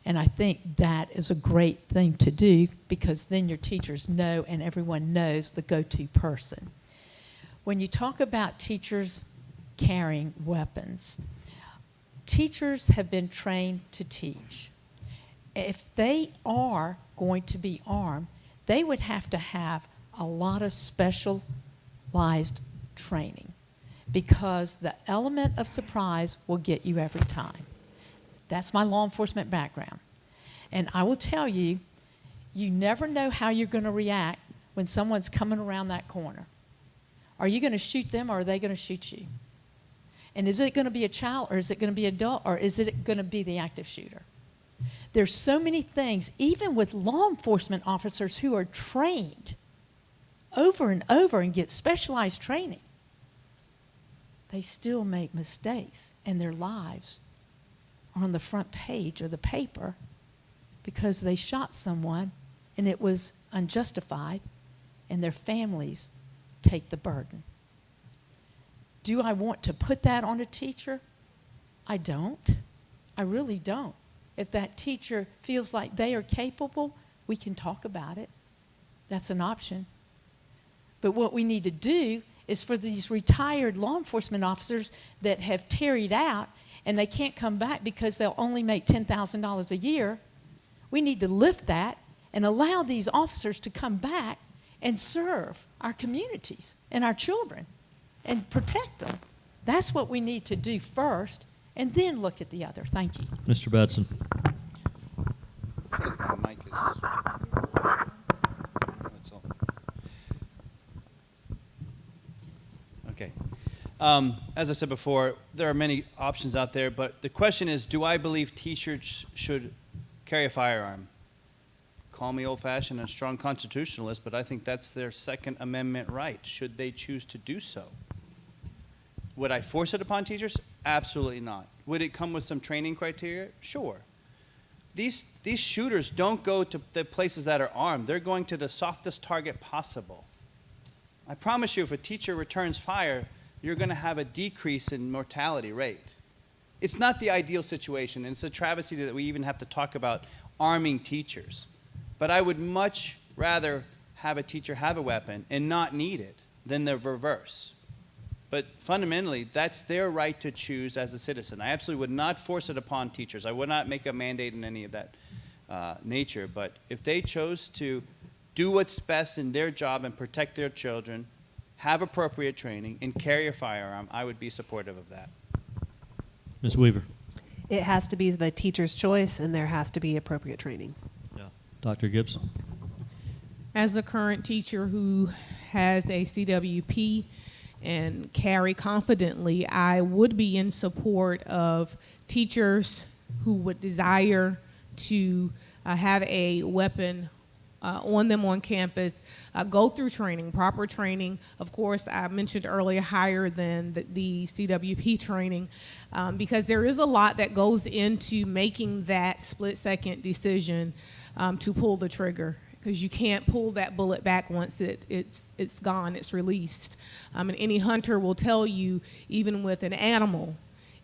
And I think that is a great thing to do, because then your teachers know and everyone knows the go-to person. When you talk about teachers carrying weapons, teachers have been trained to teach. If they are going to be armed, they would have to have a lot of specialized training, because the element of surprise will get you every time. That's my law enforcement background. And I will tell you, you never know how you're going to react when someone's coming around that corner. Are you going to shoot them, or are they going to shoot you? And is it going to be a child, or is it going to be an adult, or is it going to be the active shooter? There's so many things, even with law enforcement officers who are trained over and over and get specialized training, they still make mistakes, and their lives are on the front page of the paper because they shot someone and it was unjustified, and their families take the burden. Do I want to put that on a teacher? I don't. I really don't. If that teacher feels like they are capable, we can talk about it. That's an option. But what we need to do is for these retired law enforcement officers that have tarried out and they can't come back because they'll only make $10,000 a year, we need to lift that and allow these officers to come back and serve our communities and our children and protect them. That's what we need to do first, and then look at the other. Thank you. Mr. Bedson. I feel like my mic is... That's all. Okay. As I said before, there are many options out there, but the question is, do I believe teachers should carry a firearm? Call me old-fashioned and a strong constitutionalist, but I think that's their Second Amendment right, should they choose to do so. Would I force it upon teachers? Absolutely not. Would it come with some training criteria? Sure. These shooters don't go to the places that are armed. They're going to the softest target possible. I promise you, if a teacher returns fire, you're going to have a decrease in mortality rate. It's not the ideal situation, and it's a travesty that we even have to talk about arming teachers. But I would much rather have a teacher have a weapon and not need it than the reverse. But fundamentally, that's their right to choose as a citizen. I absolutely would not force it upon teachers. I would not make a mandate in any of that nature. But if they chose to do what's best in their job and protect their children, have appropriate training, and carry a firearm, I would be supportive of that. Ms. Weaver. It has to be the teacher's choice, and there has to be appropriate training. Yeah. Dr. Gibson. As a current teacher who has a CWP and carry confidently, I would be in support of teachers who would desire to have a weapon on them on campus, go through training, proper training. Of course, I mentioned earlier, higher than the CWP training, because there is a lot that goes into making that split-second decision to pull the trigger, because you can't pull that bullet back once it's gone, it's released. And any hunter will tell you, even with an animal,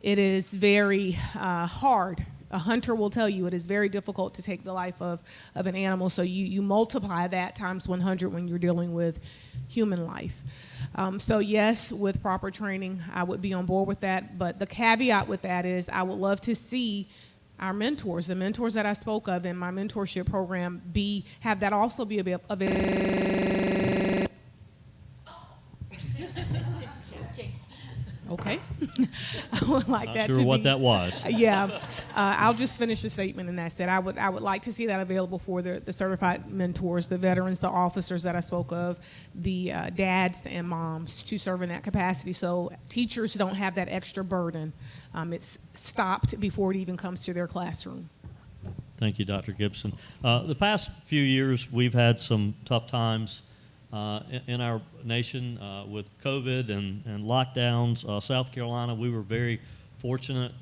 it is very hard. A hunter will tell you it is very difficult to take the life of an animal, so you multiply that times 100 when you're dealing with human life. So yes, with proper training, I would be on board with that, but the caveat with that is I would love to see our mentors, the mentors that I spoke of in my mentorship program, have that also be available. Okay. I would like Not that sure to what be, that was. Yeah, I'll just finish the statement, and that's it. I would like to see that available for the certified mentors, the veterans, the officers that I spoke of, the dads and moms to serve in that capacity, so teachers don't have that extra burden. It's stopped before it even comes to their classroom. Thank you, Dr. Gibson. The past few years, we've had some tough times in our nation with COVID and lockdowns. South Carolina, we were very fortunate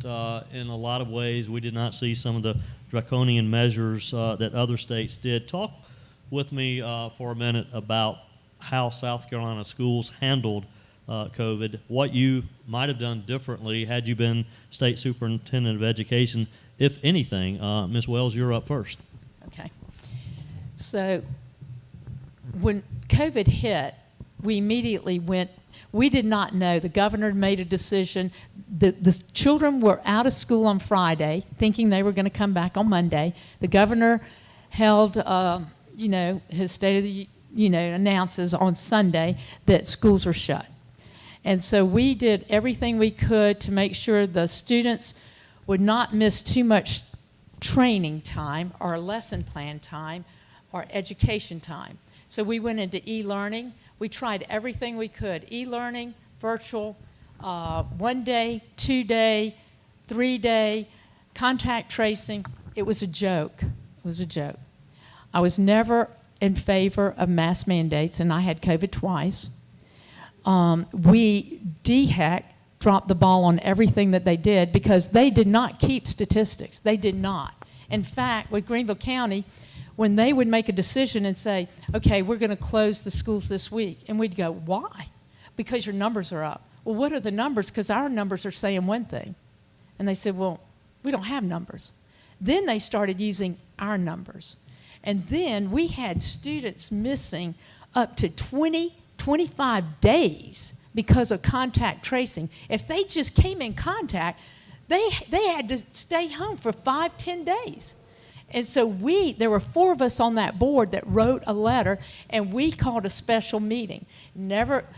in a lot of ways. We did not see some of the draconian measures that other states did. Talk with me for a minute about how South Carolina schools handled COVID, what you might have done differently had you been state superintendent of education, if anything. Ms. Wells, you're up first. Okay. So when COVID hit, we immediately went, we did not know. The governor made a decision. The children were out of school on Friday, thinking they were going to come back on Monday. The governor held, his state of the, announces on Sunday that schools were shut. And so we did everything we could to make sure the students would not miss too much training time or lesson plan time or education time. So we went into e-learning. We tried everything we could. E-learning, virtual, 1 day, 2 day, 3 day, contact tracing. It was a joke. It was a joke. I was never in favor of mass mandates, and I had COVID twice. DHEC dropped the ball on everything that they did because they did not keep statistics. They did not. In fact, with Greenville County, when they would make a decision and say, okay, we're going to close the schools this week, and we'd go, why? Because your numbers are up. Well, what are the numbers? Because our numbers are saying one thing. And they said, well, we don't have numbers. Then they started using our numbers. And then we had students missing up to 20, 25 days because of contact tracing. If they just came in contact, they had to stay home for 5, 10 days. And so there were 4 of us on that board that wrote a letter, and we called a special meeting.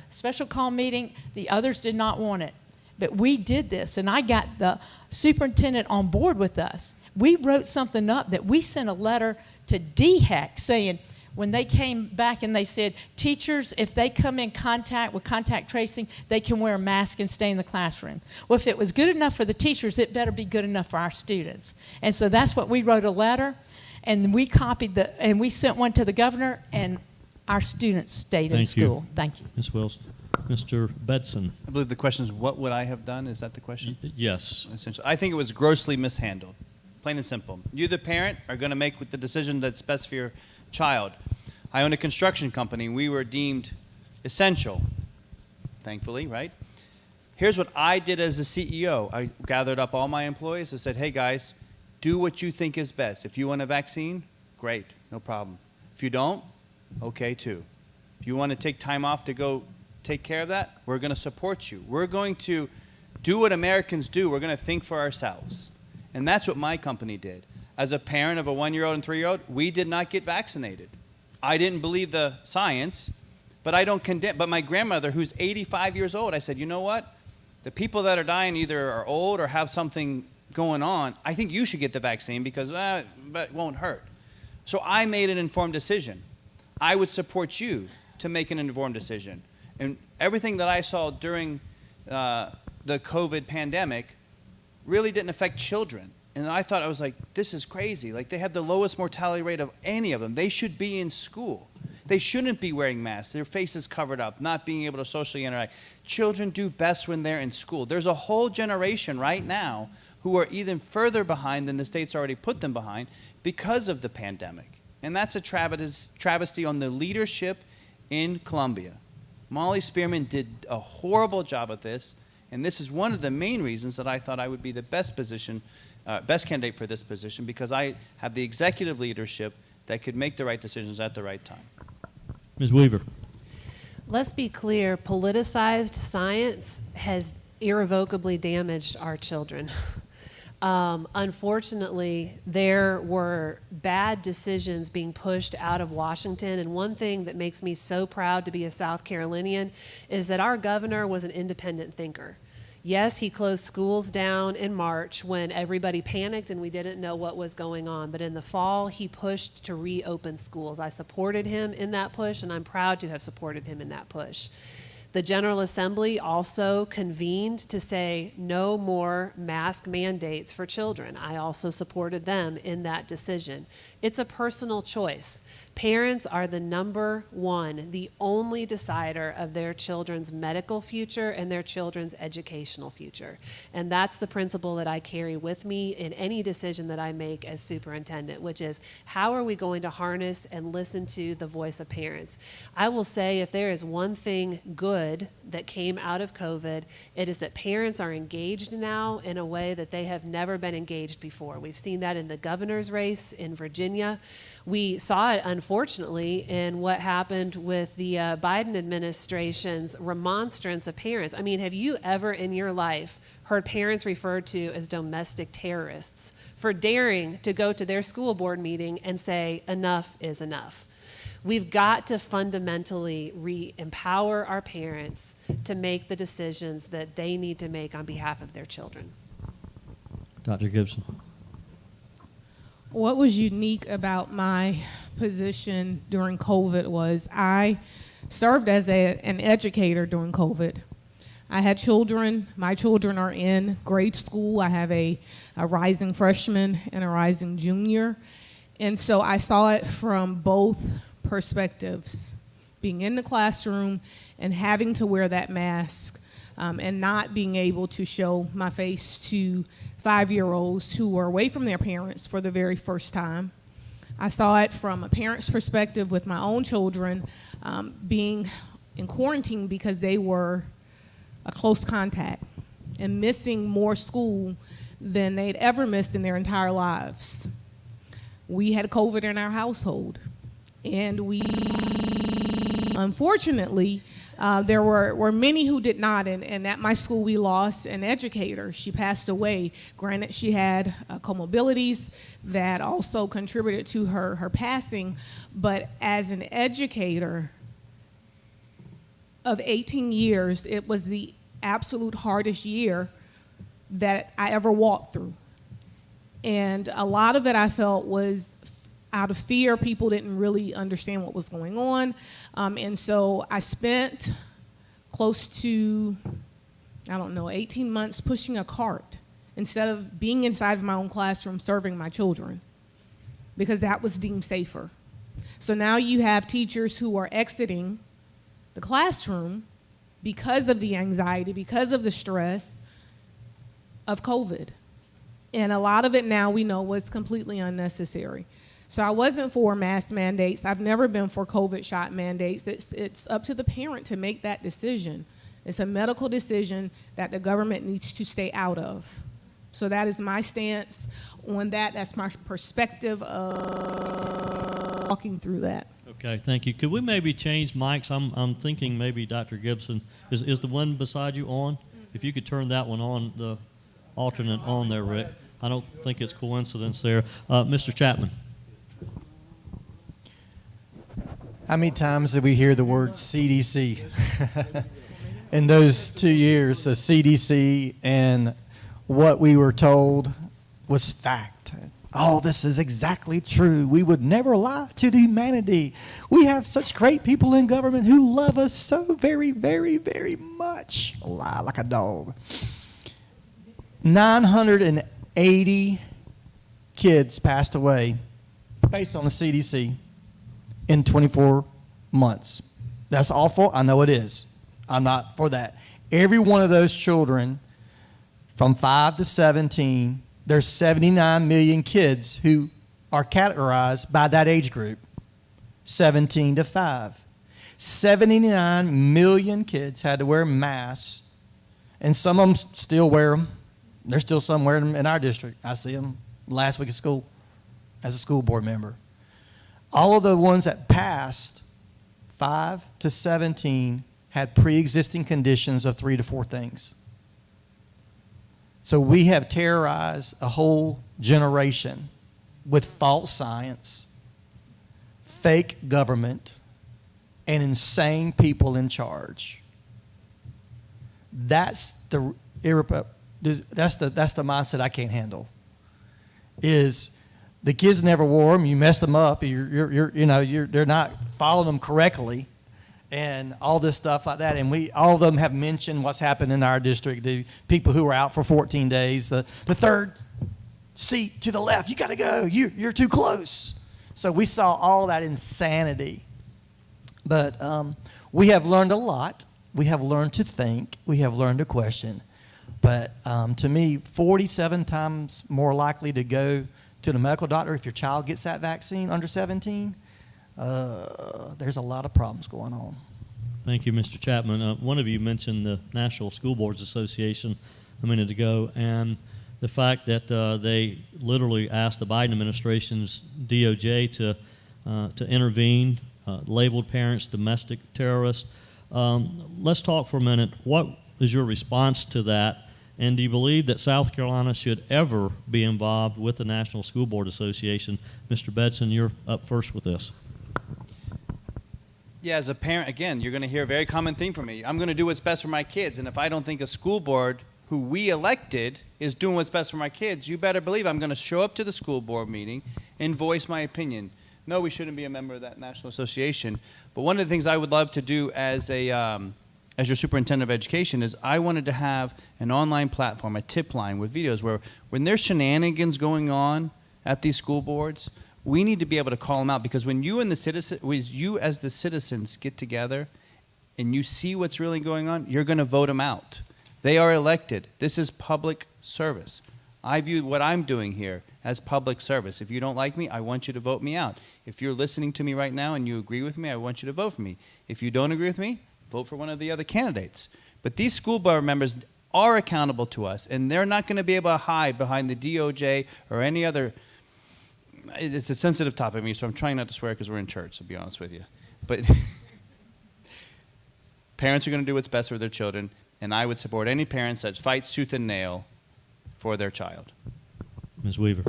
Special call meeting, the others did not want it. But we did this, and I got the superintendent on board with us. We wrote something up that we sent a letter to DHEC saying, when they came back and they said, teachers, if they come in contact with contact tracing, they can wear a mask and stay in the classroom. Well, if it was good enough for the teachers, it better be good enough for our students. And so that's what we wrote a letter, and we copied and we sent one to the governor, and our students stayed in school. Thank you. Ms. Wells. Mr. Bedson. I believe the question is, what would I have done? Is that the question? Yes. Essentially, I think it was grossly mishandled. Plain and simple. You, the parent, are going to make the decision that's best for your child. I own a construction company. We were deemed essential, thankfully, right? Here's what I did as the CEO. I gathered up all my employees. I said, hey, guys, do what you think is best. If you want a vaccine, great, no problem. If you don't, okay, too. If you want to take time off to go take care of that, we're going to support you. We're going to do what Americans do. We're going to think for ourselves. And that's what my company did. As a parent of a 1-year-old and 3-year-old, we did not get vaccinated. I didn't believe the science, but I don't condemn. But my grandmother, who's 85 years old, I said, you know what? The people that are dying either are old or have something going on. I think you should get the vaccine because but it won't hurt. So I made an informed decision. I would support you to make an informed decision. And everything that I saw during the COVID pandemic really didn't affect children. And I thought, I was like, this is crazy. Like, they have the lowest mortality rate of any of them. They should be in school. They shouldn't be wearing masks, their faces covered up, not being able to socially interact. Children do best when they're in school. There's a whole generation right now who are even further behind than the state's already put them behind because of the pandemic. And that's a travesty on the leadership in Columbia. Molly Spearman did a horrible job at this. And this is one of the main reasons that I thought I would be the best candidate for this position, because I have the executive leadership that could make the right decisions at the right time. Ms. Weaver. Let's be clear, politicized science has irrevocably damaged our children. Unfortunately, there were bad decisions being pushed out of Washington, and one thing that makes me so proud to be a South Carolinian is that our governor was an independent thinker. Yes, he closed schools down in March when everybody panicked and we didn't know what was going on, but in the fall, he pushed to reopen schools. I supported him in that push, and I'm proud to have supported him in that push. The General Assembly also convened to say no more mask mandates for children. I also supported them in that decision. It's a personal choice. Parents are the number one, the only decider of their children's medical future and their children's educational future. And that's the principle that I carry with me in any decision that I make as superintendent, which is how are we going to harness and listen to the voice of parents? I will say if there is one thing good that came out of COVID, it is that parents are engaged now in a way that they have never been engaged before. We've seen that in the governor's race in Virginia. We saw it, unfortunately, in what happened with the Biden administration's remonstrance of parents. I mean, have you ever in your life heard parents referred to as domestic terrorists for daring to go to their school board meeting and say, enough is enough? We've got to fundamentally empower our parents to make the decisions that they need to make on behalf of their children. Dr. Gibson. What was unique about my position during COVID was I served as an educator during COVID. I had children. My children are in grade school. I have a rising freshman and a rising junior. And so I saw it from both perspectives, being in the classroom and having to wear that mask and not being able to show my face to 5-year-olds who were away from their parents for the very first time. I saw it from a parent's perspective with my own children being in quarantine because they were a close contact and missing more school than they'd ever missed in their entire lives. We had COVID in our household, and we, unfortunately, there were many who did not, and at my school we lost an educator. She passed away. Granted, she had comorbidities that also contributed to her passing, but as an educator of 18 years, it was the absolute hardest year that I ever walked through. And a lot of it I felt was out of fear. People didn't really understand what was going on. And so I spent close to, 18 months pushing a cart instead of being inside of my own classroom serving my children, because that was deemed safer. So now you have teachers who are exiting the classroom because of the anxiety, because of the stress of COVID. And a lot of it now we know was completely unnecessary. So I wasn't for mask mandates. I've never been for COVID shot mandates. It's up to the parent to make that decision. It's a medical decision that the government needs to stay out of. So that is my stance on that. That's my perspective of walking through that. Okay, thank you. Could we maybe change mics? I'm thinking maybe Dr. Gibson, is the one beside you on? If you could turn that one on, the alternate on there, Rick. I don't think it's coincidence there. Mr. Chapman. How many times did we hear the word CDC? In those 2 years, the CDC and what we were told was fact. Oh, this is exactly true. We would never lie to the humanity. We have such great people in government who love us so very, very, very much. Lie like a dog. 980 kids passed away based on the CDC in 24 months. That's awful. I know it is. I'm not for that. Every one of those children from 5 to 17, there's 79 million kids who are categorized by that age group, 17 to 5. 79 million kids had to wear masks, and some of them still wear them. There's still some wearing them in our district. I see them last week at school as a school board member. All of the ones that passed, 5 to 17, had pre-existing conditions of 3 to 4 things. So we have terrorized a whole generation with false science, fake government, and insane people in charge. That's the mindset I can't handle. Is the kids never wore them, you mess them up, they're not following them correctly, and all this stuff like that. And all of them have mentioned what's happened in our district, the people who were out for 14 days, the third seat to the left, you got to go, you're too close. So we saw all that insanity. But we have learned a lot. We have learned to think. We have learned to question. But to me, 47 times more likely to go to the medical doctor if your child gets that vaccine under 17, there's a lot of problems going on. Thank you, Mr. Chapman. One of you mentioned the National School Boards Association a minute ago, and the fact that they literally asked the Biden administration's DOJ to intervene, labeled parents domestic terrorists. Let's talk for a minute. What is your response to that? And do you believe that South Carolina should ever be involved with the National School Board Association? Mr. Bedson, you're up first with this. Yeah, as a parent, again, you're going to hear a very common theme from me. I'm going to do what's best for my kids, and if I don't think a school board who we elected is doing what's best for my kids, you better believe I'm going to show up to the school board meeting and voice my opinion. No, we shouldn't be a member of that national association. But one of the things I would love to do as your superintendent of education is I wanted to have an online platform, a tip line with videos where when there's shenanigans going on at these school boards, we need to be able to call them out, because when you as the citizens get together and you see what's really going on, you're going to vote them out. They are elected. This is public service. I view what I'm doing here as public service. If you don't like me, I want you to vote me out. If you're listening to me right now and you agree with me, I want you to vote for me. If you don't agree with me, vote for one of the other candidates. But these school board members are accountable to us, and they're not going to be able to hide behind the DOJ or any other. It's a sensitive topic to me, so I'm trying not to swear because we're in church, to be honest with you. But parents are going to do what's best for their children, and I would support any parents that fights tooth and nail for their child. Ms. Weaver.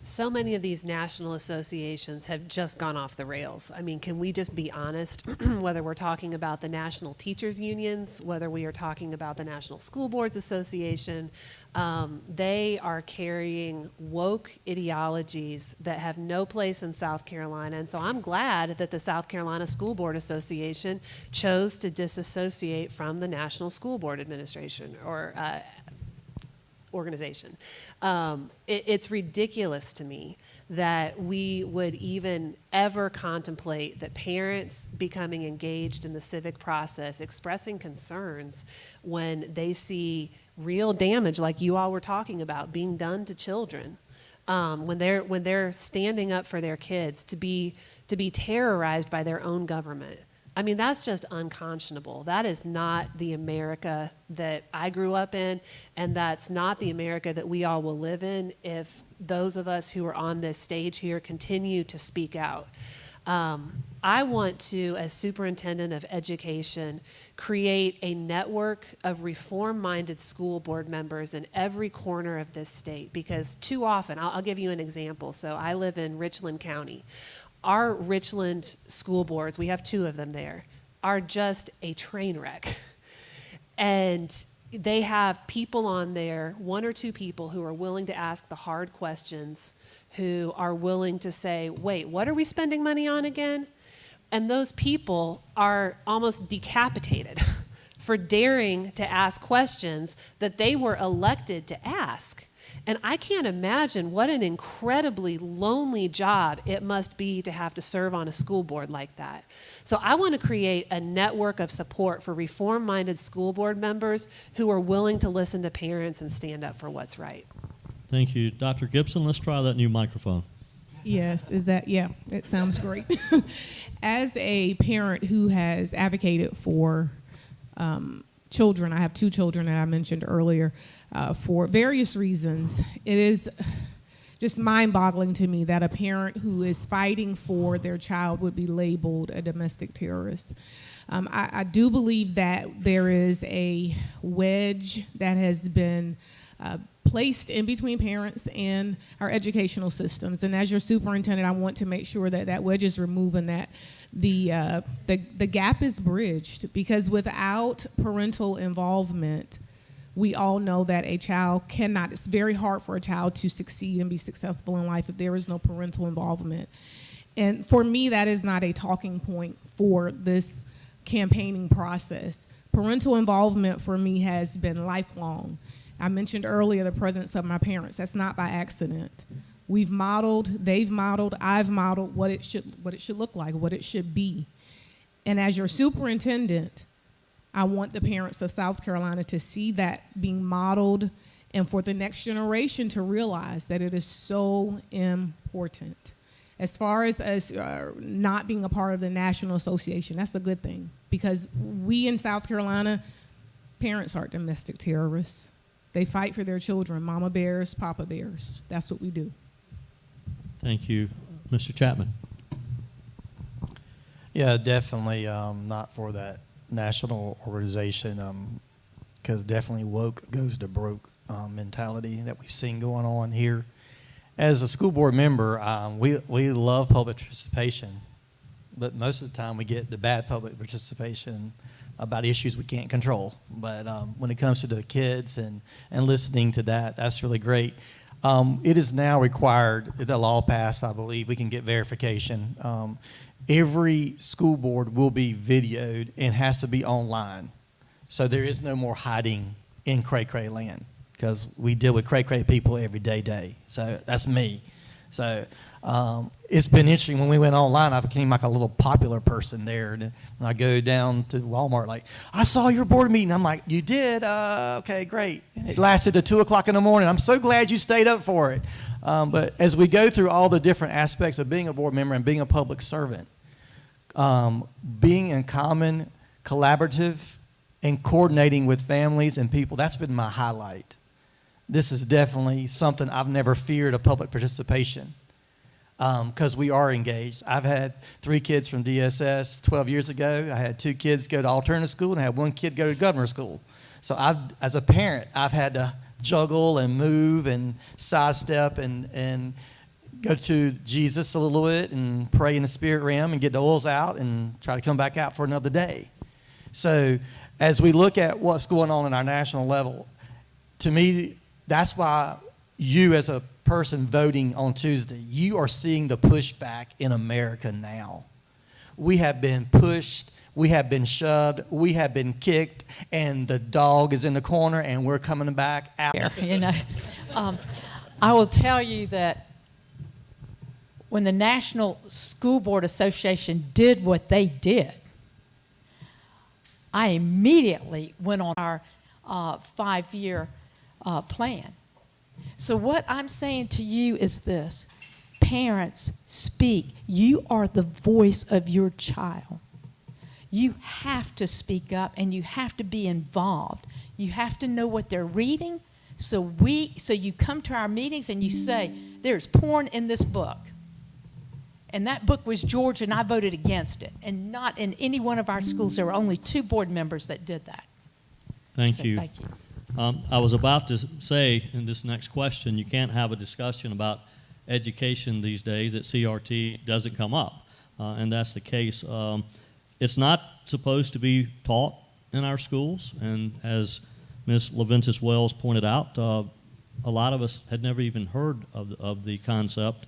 So many of these national associations have just gone off the rails. I mean, can we just be honest, whether we're talking about the national teachers unions, whether we are talking about the National School Boards Association, they are carrying woke ideologies that have no place in South Carolina. And so I'm glad that the South Carolina School Board Association chose to disassociate from the National School Board Administration or organization. It's ridiculous to me that we would even ever contemplate that parents becoming engaged in the civic process, expressing concerns when they see real damage like you all were talking about being done to children, when they're standing up for their kids, to be terrorized by their own government. I mean, that's just unconscionable. That is not the America that I grew up in, and that's not the America that we all will live in if those of us who are on this stage here continue to speak out. I want to, as superintendent of education, create a network of reform-minded school board members in every corner of this state, because too often, I'll give you an example. So I live in Richland County. Our Richland school boards, we have 2 of them there, are just a train wreck. And they have people on there, 1 or 2 people who are willing to ask the hard questions, who are willing to say, wait, what are we spending money on again? And those people are almost decapitated for daring to ask questions that they were elected to ask. And I can't imagine what an incredibly lonely job it must be to have to serve on a school board like that. So I want to create a network of support for reform-minded school board members who are willing to listen to parents and stand up for what's right. Thank you. Dr. Gibson, let's try that new microphone. Yes, it sounds great. As a parent who has advocated for children, I have 2 children that I mentioned earlier, for various reasons, it is just mind-boggling to me that a parent who is fighting for their child would be labeled a domestic terrorist. I do believe that there is a wedge that has been placed in between parents and our educational systems. And as your superintendent, I want to make sure that that wedge is removed and that the gap is bridged, because without parental involvement, we all know that a child cannot, it's very hard for a child to succeed and be successful in life if there is no parental involvement. And for me, that is not a talking point for this campaigning process. Parental involvement for me has been lifelong. I mentioned earlier the presence of my parents. That's not by accident. We've modeled, they've modeled, I've modeled what it should look like, what it should be. And as your superintendent, I want the parents of South Carolina to see that being modeled, and for the next generation to realize that it is so important. As far as not being a part of the National Association, that's a good thing, because we in South Carolina, parents aren't domestic terrorists. They fight for their children, mama bears, papa bears. That's what we do. Thank you. Mr. Chapman. Yeah, definitely not for that national organization, because definitely woke goes to broke mentality that we've seen going on here. As a school board member, we love public participation, but most of the time we get the bad public participation about issues we can't control. But when it comes to the kids and listening to that, that's really great. It is now required, the law passed, I believe, we can get verification. Every school board will be videoed and has to be online. So there is no more hiding in cray-cray land, because we deal with cray-cray people every day. So that's me. So it's been interesting. When we went online, I became like a little popular person there. And when I go down to Walmart, like, I saw your board meeting. I'm like, you did? Okay, great. And it lasted to 2 o'clock in the morning. I'm so glad you stayed up for it. But as we go through all the different aspects of being a board member and being a public servant, being in common, collaborative, and coordinating with families and people, that's been my highlight. This is definitely something I've never feared of public participation, because we are engaged. I've had 3 kids from DSS 12 years ago. I had 2 kids go to alternative school, and I had 1 kid go to governor school. So as a parent, I've had to juggle and move and sidestep and go to Jesus a little bit and pray in the spirit realm and get the oils out and try to come back out for another day. So as we look at what's going on in our national level, to me, that's why you as a person voting on Tuesday, you are seeing the pushback in America now. We have been pushed, we have been shoved, we have been kicked, and the dog is in the corner, and we're coming back out. I will tell you that when the National School Board Association did what they did, I immediately went on our 5-year plan. So what I'm saying to you is this: parents, speak. You are the voice of your child. You have to speak up, and you have to be involved. You have to know what they're reading. So you come to our meetings and you say, there's porn in this book. And that book was Georgia, and I voted against it. And not in any one of our schools. There were only 2 board members that did that. Thank you. Thank you. I was about to say in this next question, you can't have a discussion about education these days that CRT doesn't come up, and that's the case. It's not supposed to be taught in our schools, and as Ms. Leventis-Wells pointed out, a lot of us had never even heard of the concept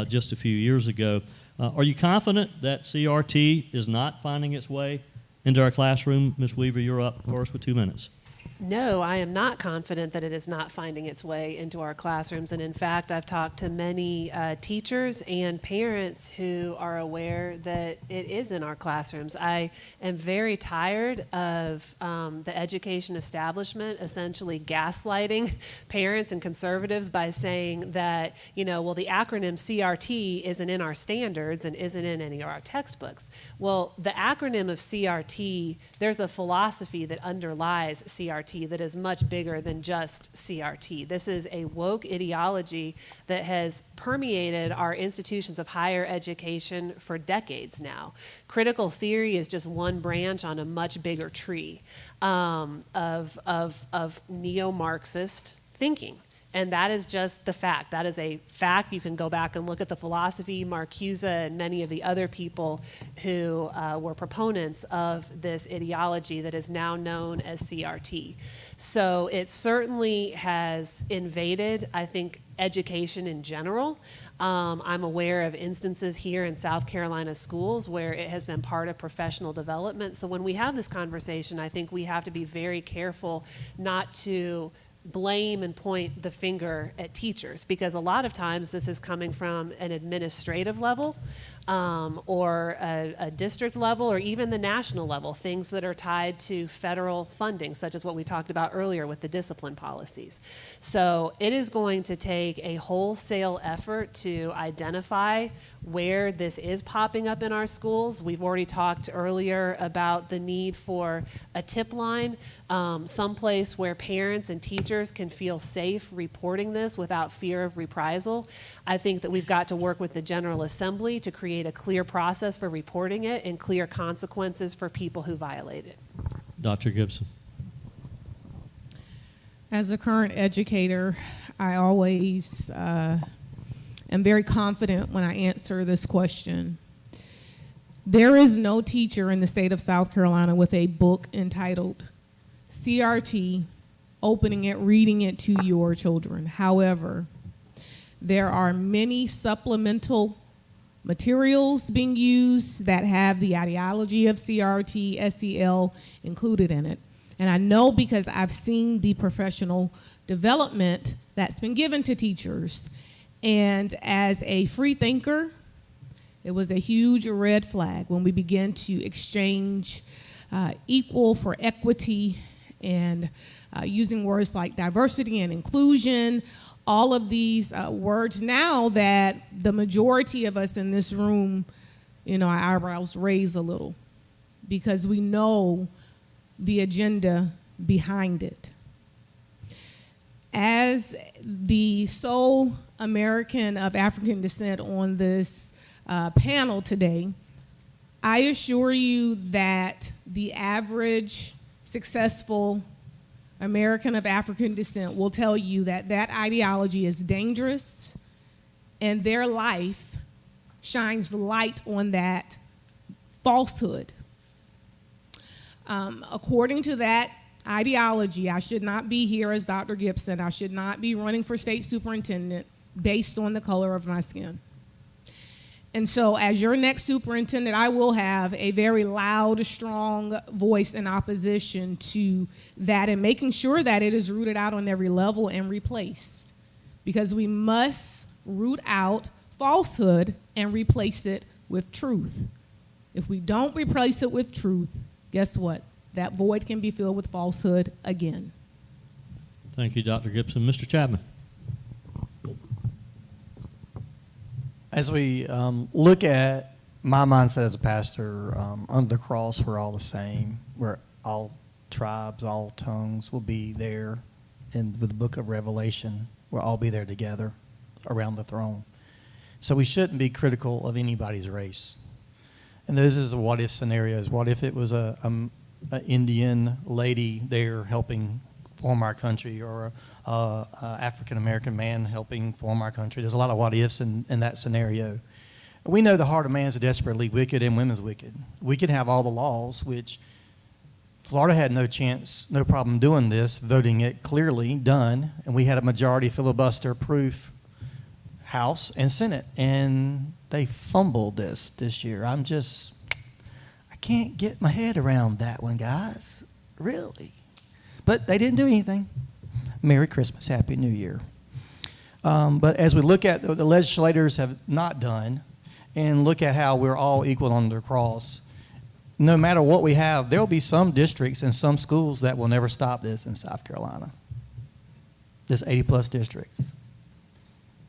just a few years ago. Are you confident that CRT is not finding its way into our classroom? Ms. Weaver, you're up first with 2 minutes. No, I am not confident that it is not finding its way into our classrooms. And in fact, I've talked to many teachers and parents who are aware that it is in our classrooms. I am very tired of the education establishment essentially gaslighting parents and conservatives by saying that, well, the acronym CRT isn't in our standards and isn't in any of our textbooks. Well, the acronym of CRT, there's a philosophy that underlies CRT. CRT that is much bigger than just CRT. This is a woke ideology that has permeated our institutions of higher education for decades now. Critical theory is just one branch on a much bigger tree of neo-Marxist thinking. And that is just the fact. That is a fact. You can go back and look at the philosophy, Marcuse and many of the other people who were proponents of this ideology that is now known as CRT. So it certainly has invaded, I think, education in general. I'm aware of instances here in South Carolina schools where it has been part of professional development. So when we have this conversation, I think we have to be very careful not to blame and point the finger at teachers, because a lot of times this is coming from an administrative level or a district level or even the national level, things that are tied to federal funding, such as what we talked about earlier with the discipline policies. So it is going to take a wholesale effort to identify where this is popping up in our schools. We've already talked earlier about the need for a tip line, someplace where parents and teachers can feel safe reporting this without fear of reprisal. I think that we've got to work with the General Assembly to create a clear process for reporting it and clear consequences for people who violate it. Dr. Gibson. As a current educator, I always am very confident when I answer this question. There is no teacher in the state of South Carolina with a book entitled CRT, opening it, reading it to your children. However, there are many supplemental materials being used that have the ideology of CRT, SEL included in it. And I know because I've seen the professional development that's been given to teachers. And as a free thinker, it was a huge red flag when we began to exchange equal for equity and using words like diversity and inclusion, all of these words now that the majority of us in this room, our eyebrows raise a little because we know the agenda behind it. As the sole American of African descent on this panel today, I assure you that the average successful American of African descent will tell you that that ideology is dangerous, and their life shines light on that falsehood. According to that ideology, I should not be here as Dr. Gibson. I should not be running for state superintendent based on the color of my skin. And so as your next superintendent, I will have a very loud, strong voice in opposition to that and making sure that it is rooted out on every level and replaced. Because we must root out falsehood and replace it with truth. If we don't replace it with truth, guess what? That void can be filled with falsehood again. Thank you, Dr. Gibson. Mr. Chapman. As we look at my mindset as a pastor, under the cross, we're all the same. We're all tribes, all tongues will be there in the book of Revelation. We'll all be there together around the throne. So we shouldn't be critical of anybody's race. And this is a what-if scenarios. What if it was an Indian lady there helping form our country, or a African-American man helping form our country? There's a lot of what-ifs in that scenario. We know the heart of man is desperately wicked and women's wicked. We could have all the laws, which Florida had no chance, no problem doing this, voting it clearly done, and we had a majority filibuster-proof House and Senate, and they fumbled this year. I can't get my head around that one, guys, really. But they didn't do anything. Merry Christmas, Happy New Year. But as we look at the legislators have not done, and look at how we're all equal under the cross, no matter what we have, there will be some districts and some schools that will never stop this in South Carolina. There's 80-plus districts.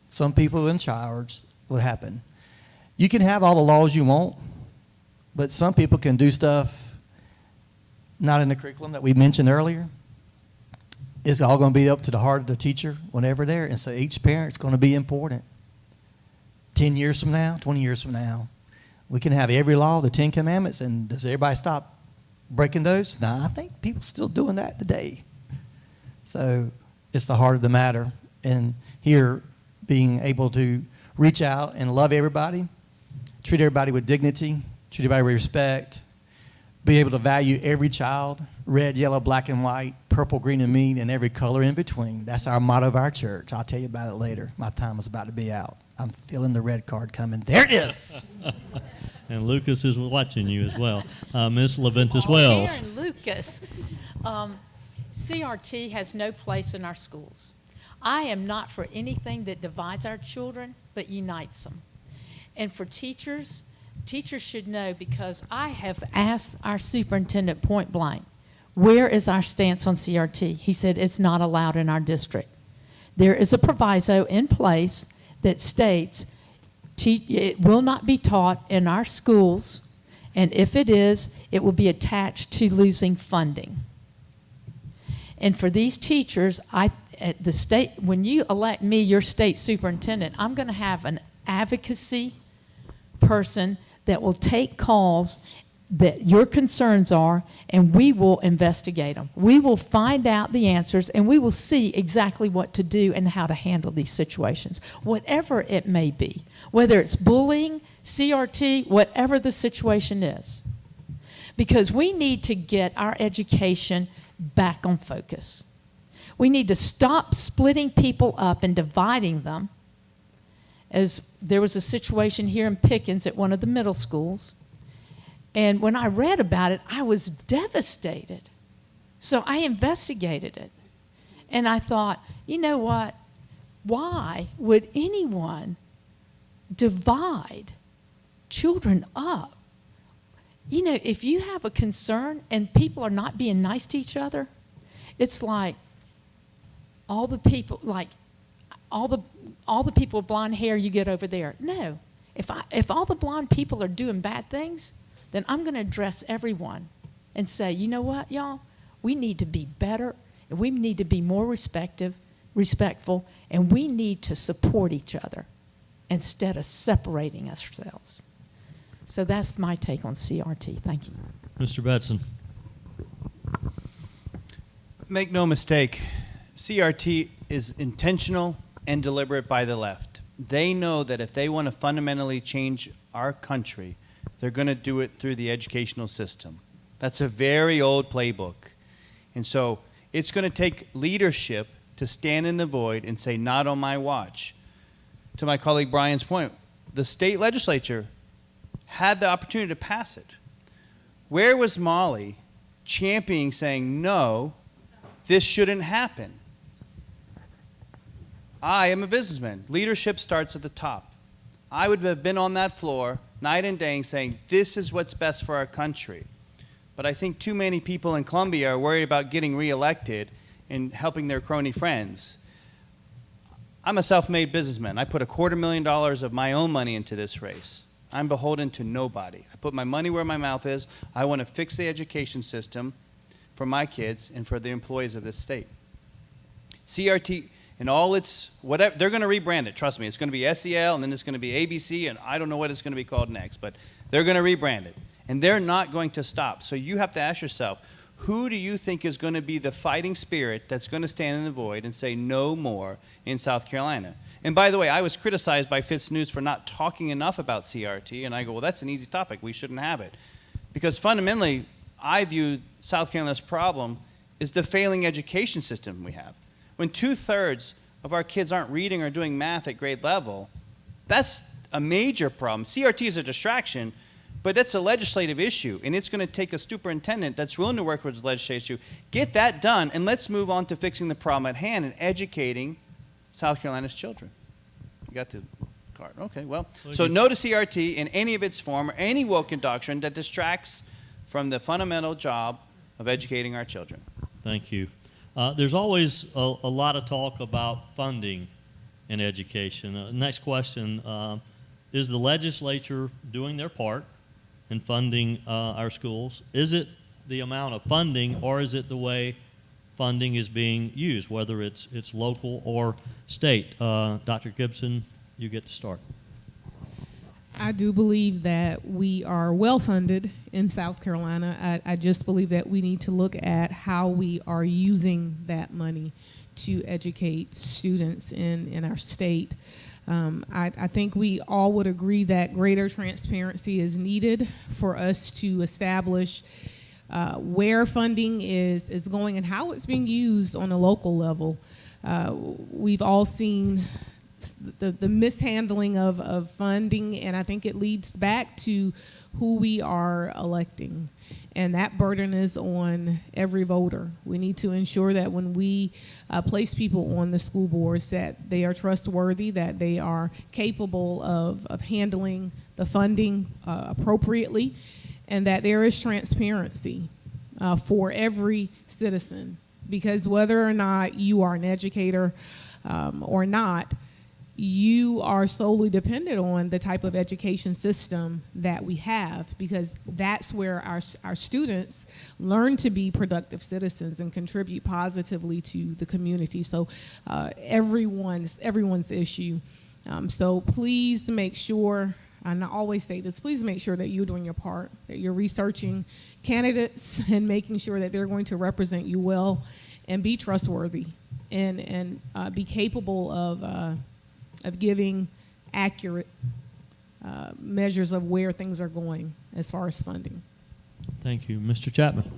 Some people in charge will happen. You can have all the laws you want, but some people can do stuff not in the curriculum that we mentioned earlier. it's all going to be up to the heart of the teacher whenever there. And so each parent's going to be important. 10 years from now, 20 years from now, we can have every law, the 10 Commandments, and does everybody stop breaking those? No, I think people still doing that today. So it's the heart of the matter. And here, being able to reach out and love everybody, treat everybody with dignity, treat everybody with respect, be able to value every child, red, yellow, black, and white, purple, green, and mean, and every color in between. That's our motto of our church. I'll tell you about it later. My time is about to be out. I'm feeling the red card coming. There it is. And Lucas is watching you as well. Ms. Leventis-Wells. Karen Lucas. CRT has no place in our schools. I am not for anything that divides our children, but unites them. And for teachers, teachers should know, because I have asked our superintendent point blank, where is our stance on CRT? He said it's not allowed in our district. There is a proviso in place that states it will not be taught in our schools, and if it is, it will be attached to losing funding. And for these teachers, at the state, when you elect me your state superintendent, I'm going to have an advocacy person that will take calls that your concerns are, and we will investigate them. We will find out the answers, and we will see exactly what to do and how to handle these situations, whatever it may be, whether it's bullying, CRT, whatever the situation is. Because we need to get our education back on focus. We need to stop splitting people up and dividing them. As there was a situation here in Pickens at one of the middle schools, and when I read about it, I was devastated. So I investigated it. And I thought, you know what? Why would anyone divide children up? You know, if you have a concern and people are not being nice to each other, it's like all the people, all the people with blonde hair you get over there. No. If all the blonde people are doing bad things, then I'm going to address everyone and say, you know what, y'all? We need to be better, and we need to be more respectful, and we need to support each other instead of separating ourselves. So that's my take on CRT. Thank you. Mr. Bedson. Make no mistake, CRT is intentional and deliberate by the left. They know that if they want to fundamentally change our country, they're going to do it through the educational system. That's a very old playbook. And so it's going to take leadership to stand in the void and say, not on my watch. To my colleague Bryan's point, the state legislature had the opportunity to pass it. Where was Molly championing, saying, no, this shouldn't happen? I am a businessman. Leadership starts at the top. I would have been on that floor night and day saying, this is what's best for our country. But I think too many people in Columbia are worried about getting reelected and helping their crony friends. I'm a self-made businessman. I put $250,000 of my own money into this race. I'm beholden to nobody. I put my money where my mouth is. I want to fix the education system for my kids and for the employees of this state. CRT, and all its, whatever, they're going to rebrand it, trust me. It's going to be SEL, and then it's going to be ABC, and I don't know what it's going to be called next, but they're going to rebrand it. And they're not going to stop. So you have to ask yourself, who do you think is going to be the fighting spirit that's going to stand in the void and say no more in South Carolina? And by the way, I was criticized by Fitz News for not talking enough about CRT, and I go, well, that's an easy topic. We shouldn't have it. Because fundamentally, I view South Carolina's problem is the failing education system we have. When 2/3 of our kids aren't reading or doing math at grade level, that's a major problem. CRT is a distraction, but that's a legislative issue, and it's going to take a superintendent that's willing to work with the legislature, get that done, and let's move on to fixing the problem at hand and educating South Carolina's children. You got the card. Okay, well, so no to CRT in any of its form or any woke doctrine that distracts from the fundamental job of educating our children. Thank you. There's always a lot of talk about funding in education. Next question, is the legislature doing their part in funding our schools? Is it the amount of funding, or is it the way funding is being used, whether it's local or state. Dr. Gibson, you get to start. I do believe that we are well funded in South Carolina. I just believe that we need to look at how we are using that money to educate students in our state. I think we all would agree that greater transparency is needed for us to establish where funding is going and how it's being used on a local level. We've all seen the mishandling of funding, and I think it leads back to who we are electing. And that burden is on every voter. We need to ensure that when we place people on the school boards, that they are trustworthy, that they are capable of handling the funding appropriately, and that there is transparency for every citizen. Because whether or not you are an educator or not, you are solely dependent on the type of education system that we have, because that's where our students learn to be productive citizens and contribute positively to the community. So everyone's issue. So please make sure, and I always say this, please make sure that you're doing your part, that you're researching candidates and making sure that they're going to represent you well and be trustworthy and be capable of giving accurate measures of where things are going as far as funding. Thank you. Mr. Chapman.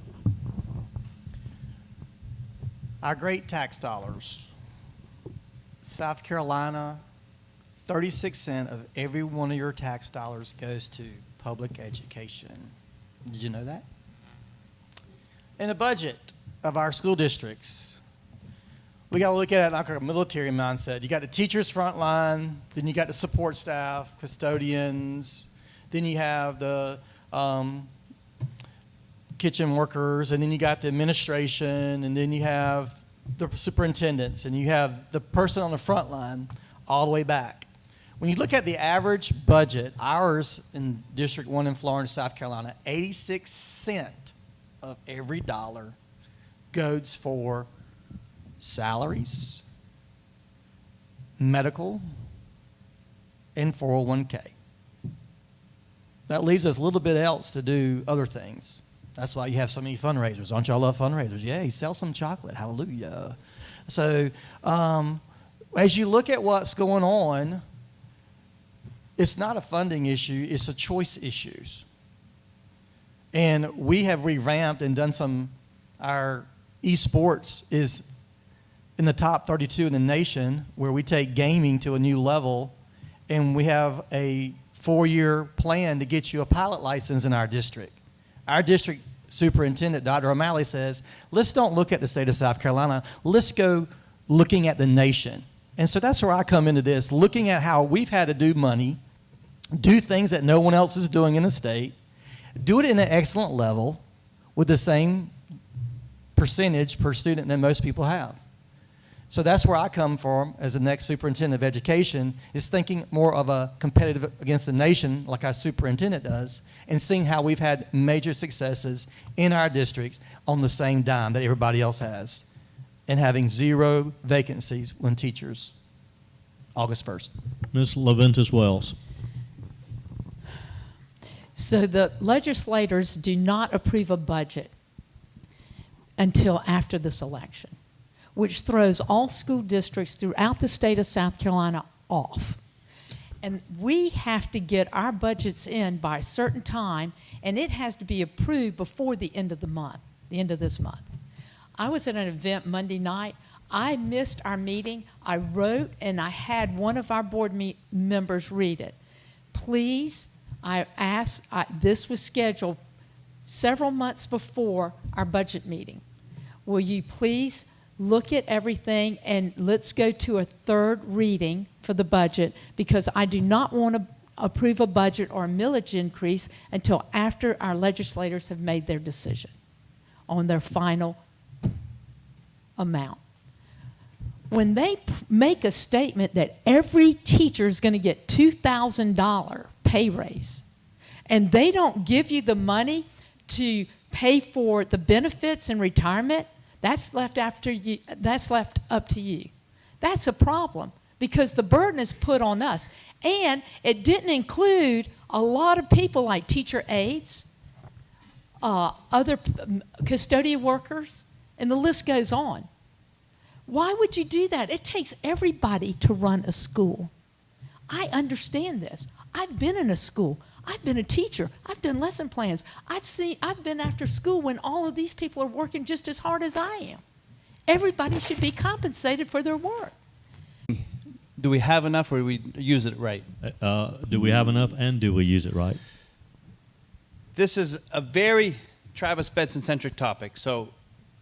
Our great tax dollars. South Carolina, 36 cents of every one of your tax dollars goes to public education. Did you know that? In the budget of our school districts, we got to look at it like a military mindset. You got the teachers front line, then you got the support staff, custodians, then you have the kitchen workers, and then you got the administration, and then you have the superintendents, and you have the person on the front line all the way back. When you look at the average budget, ours in District 1 in Florence, South Carolina, 86 cents of every dollar goes for salaries, medical, and 401k. That leaves us a little bit else to do other things. That's why you have so many fundraisers. Don't y'all love fundraisers? Yay, sell some chocolate. Hallelujah. So as you look at what's going on, it's not a funding issue, it's a choice issue. And we have revamped and done our esports is in the top 32 in the nation, where we take gaming to a new level, and we have a 4-year plan to get you a pilot license in our district. Our district superintendent, Dr. O'Malley, says, let's don't look at the state of South Carolina, let's go looking at the nation. And so that's where I come into this, looking at how we've had to do money, do things that no one else is doing in the state, do it in an excellent level with the same percentage per student that most people have. So that's where I come from as the next superintendent of education, is thinking more of a competitive against the nation like our superintendent does, and seeing how we've had major successes in our districts on the same dime that everybody else has, and having 0 vacancies when teachers, August 1st. Ms. Leventis-Wells. So the legislators do not approve a budget until after this election, which throws all school districts throughout the state of South Carolina off. And we have to get our budgets in by a certain time, and it has to be approved before the end of the month, the end of this month. I was at an event Monday night. I missed our meeting. I wrote, and I had one of our board members read it. Please, I asked, this was scheduled several months before our budget meeting. Will you please look at everything and let's go to a 3rd reading for the budget, because I do not want to approve a budget or a millage increase until after our legislators have made their decision on their final amount. When they make a statement that every teacher is going to get $2,000 pay raise, and they don't give you the money to pay for the benefits and retirement, That's left after you. That's left up to you. That's a problem because the burden is put on us, and it didn't include a lot of people like teacher aides, other custodial workers, and the list goes on. Why would you do that? It takes everybody to run a school. I understand this. I've been in a school. I've been a teacher. I've done lesson plans. I've been after school when all of these people are working just as hard as I am. Everybody should be compensated for their work. Do we have enough, or do we use it right? Do we have enough, and do we use it right? This is a very Travis Bedson-centric topic. So,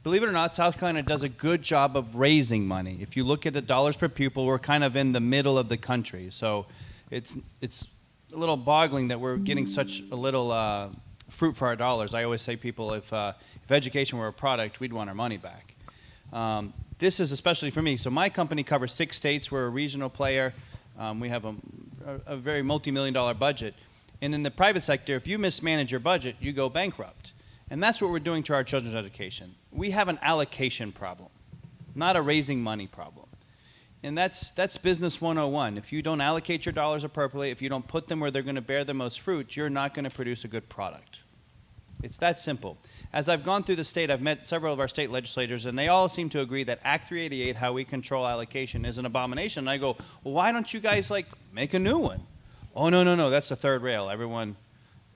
believe it or not, South Carolina does a good job of raising money. If you look at the dollars per pupil, we're kind of in the middle of the country. So, it's a little boggling that we're getting such a little fruit for our dollars. I always say, people, if education were a product, we'd want our money back. This is especially for me. So my company covers 6 states. We're a regional player. We have a very multi-million-dollar budget. And in the private sector, if you mismanage your budget, you go bankrupt. And that's what we're doing to our children's education. We have an allocation problem, not a raising money problem. And that's business 101. If you don't allocate your dollars appropriately, if you don't put them where they're going to bear the most fruit, you're not going to produce a good product. It's that simple. As I've gone through the state, I've met several of our state legislators, and they all seem to agree that Act 388, how we control allocation, is an abomination. And I go, well, why don't you guys, make a new one? Oh, no, that's the third rail.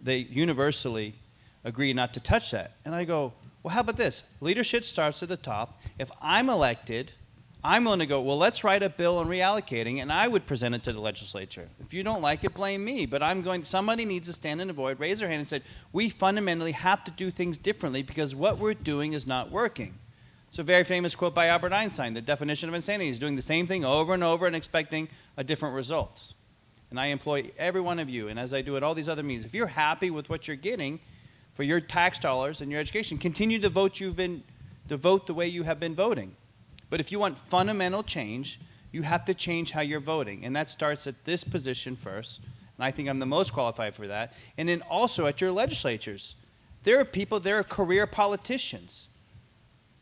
They universally agree not to touch that. And I go, well, how about this? Leadership starts at the top. If I'm elected, I'm going to go, well, let's write a bill on reallocating, and I would present it to the legislature. If you don't like it, blame me. But somebody needs to stand in the void, raise their hand, and say, we fundamentally have to do things differently because what we're doing is not working. It's a very famous quote by Albert Einstein, the definition of insanity is doing the same thing over and over and expecting a different result. And I employ every one of you, and as I do at all these other meetings, if you're happy with what you're getting for your tax dollars and your education, continue to vote the way you have been voting. But if you want fundamental change, you have to change how you're voting. And that starts at this position first. And I think I'm the most qualified for that. And then also at your legislatures. There are career politicians.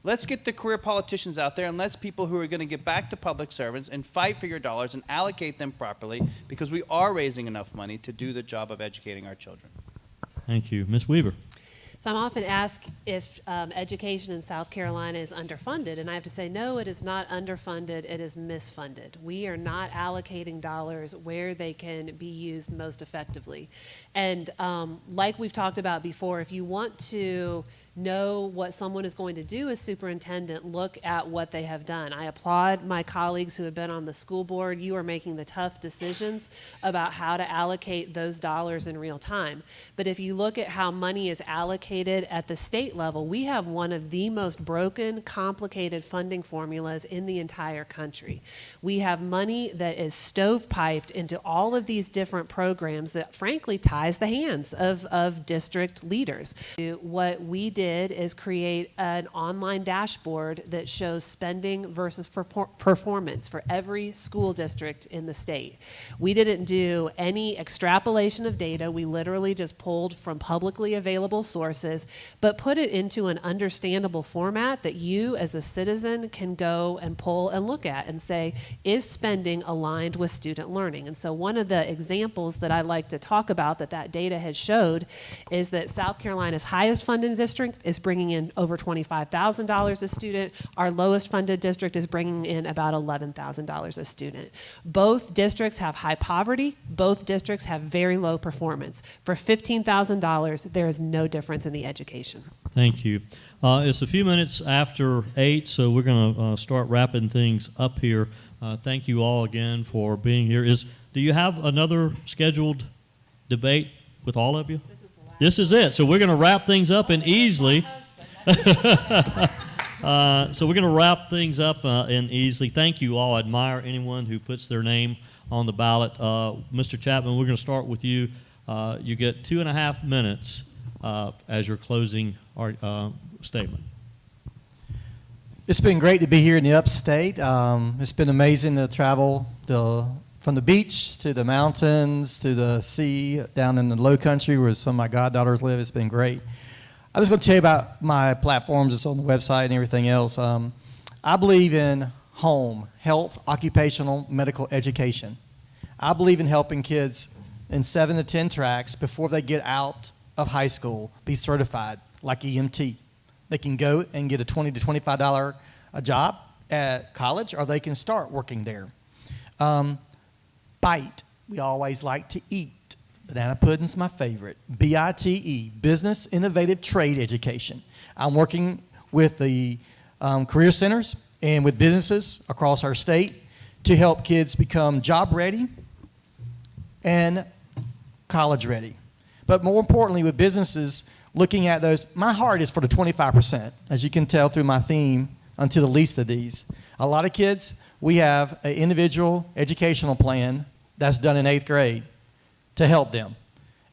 Let's get the career politicians out there, and let's people who are going to get back to public servants and fight for your dollars and allocate them properly, because we are raising enough money to do the job of educating our children. Thank you. Ms. Weaver. So I'm often asked if education in South Carolina is underfunded, and I have to say, no, it is not underfunded, it is misfunded. We are not allocating dollars where they can be used most effectively. And like we've talked about before, if you want to know what someone is going to do as superintendent, look at what they have done. I applaud my colleagues who have been on the school board. You are making the tough decisions about how to allocate those dollars in real time. But if you look at how money is allocated at the state level, we have one of the most broken, complicated funding formulas in the entire country. We have money that is stovepiped into all of these different programs that frankly ties the hands of district leaders. What we did is create an online dashboard that shows spending versus performance for every school district in the state. We didn't do any extrapolation of data. We literally just pulled from publicly available sources, but put it into an understandable format that you as a citizen can go and pull and look at and say, is spending aligned with student learning? And so one of the examples that I like to talk about that data has showed is that South Carolina's highest funded district is bringing in over $25,000 a student. Our lowest funded district is bringing in about $11,000 a student. Both districts have high poverty. Both districts have very low performance. For $15,000, there is no difference in the education. Thank you. It's a few minutes after 8, so we're going to start wrapping things up here. Thank you all again for being here. Do you have another scheduled debate with all of you? This is it. So we're going to wrap things up in Easley. So we're going to wrap things up in Easley. Thank you all. I admire anyone who puts their name on the ballot. Mr. Chapman, we're going to start with you. You get 2.5 minutes as your closing statement. It's been great to be here in the upstate. It's been amazing to travel from the beach to the mountains to the sea down in the low country where some of my goddaughters live. It's been great. I was going to tell you about my platforms. It's on the website and everything else. I believe in home, health, occupational, medical education. I believe in helping kids in 7 to 10 tracks before they get out of high school be certified like EMT. They can go and get a $20 to $25 a job at college, or they can start working there. BITE, we always like to eat. Banana pudding's my favorite. BITE, Business Innovative Trade Education. I'm working with the career centers and with businesses across our state to help kids become job ready and college ready. But more importantly, with businesses looking at those, my heart is for the 25%, as you can tell through my theme, until the least of these. A lot of kids, we have an individual educational plan that's done in 8th grade to help them.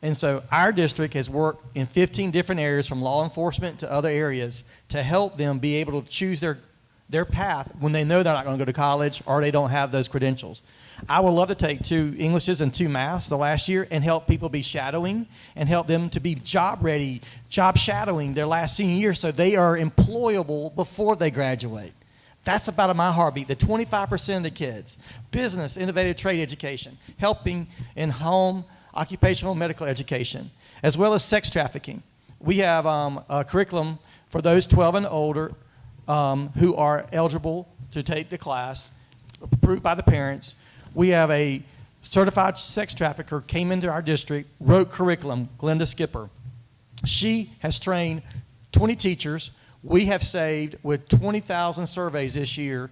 And so our district has worked in 15 different areas, from law enforcement to other areas, to help them be able to choose their path when they know they're not going to go to college or they don't have those credentials. I would love to take 2 Englishes and 2 maths the last year and help people be shadowing and help them to be job ready, job shadowing their last senior year so they are employable before they graduate. That's about my heartbeat, the 25% of the kids. Business, innovative trade education, helping in home, occupational medical education, as well as sex trafficking. We have a curriculum for those 12 and older who are eligible to take the class, approved by the parents. We have a certified sex trafficker came into our district, wrote curriculum, Lynda Skipper. She has trained 20 teachers. We have saved with 20,000 surveys this year.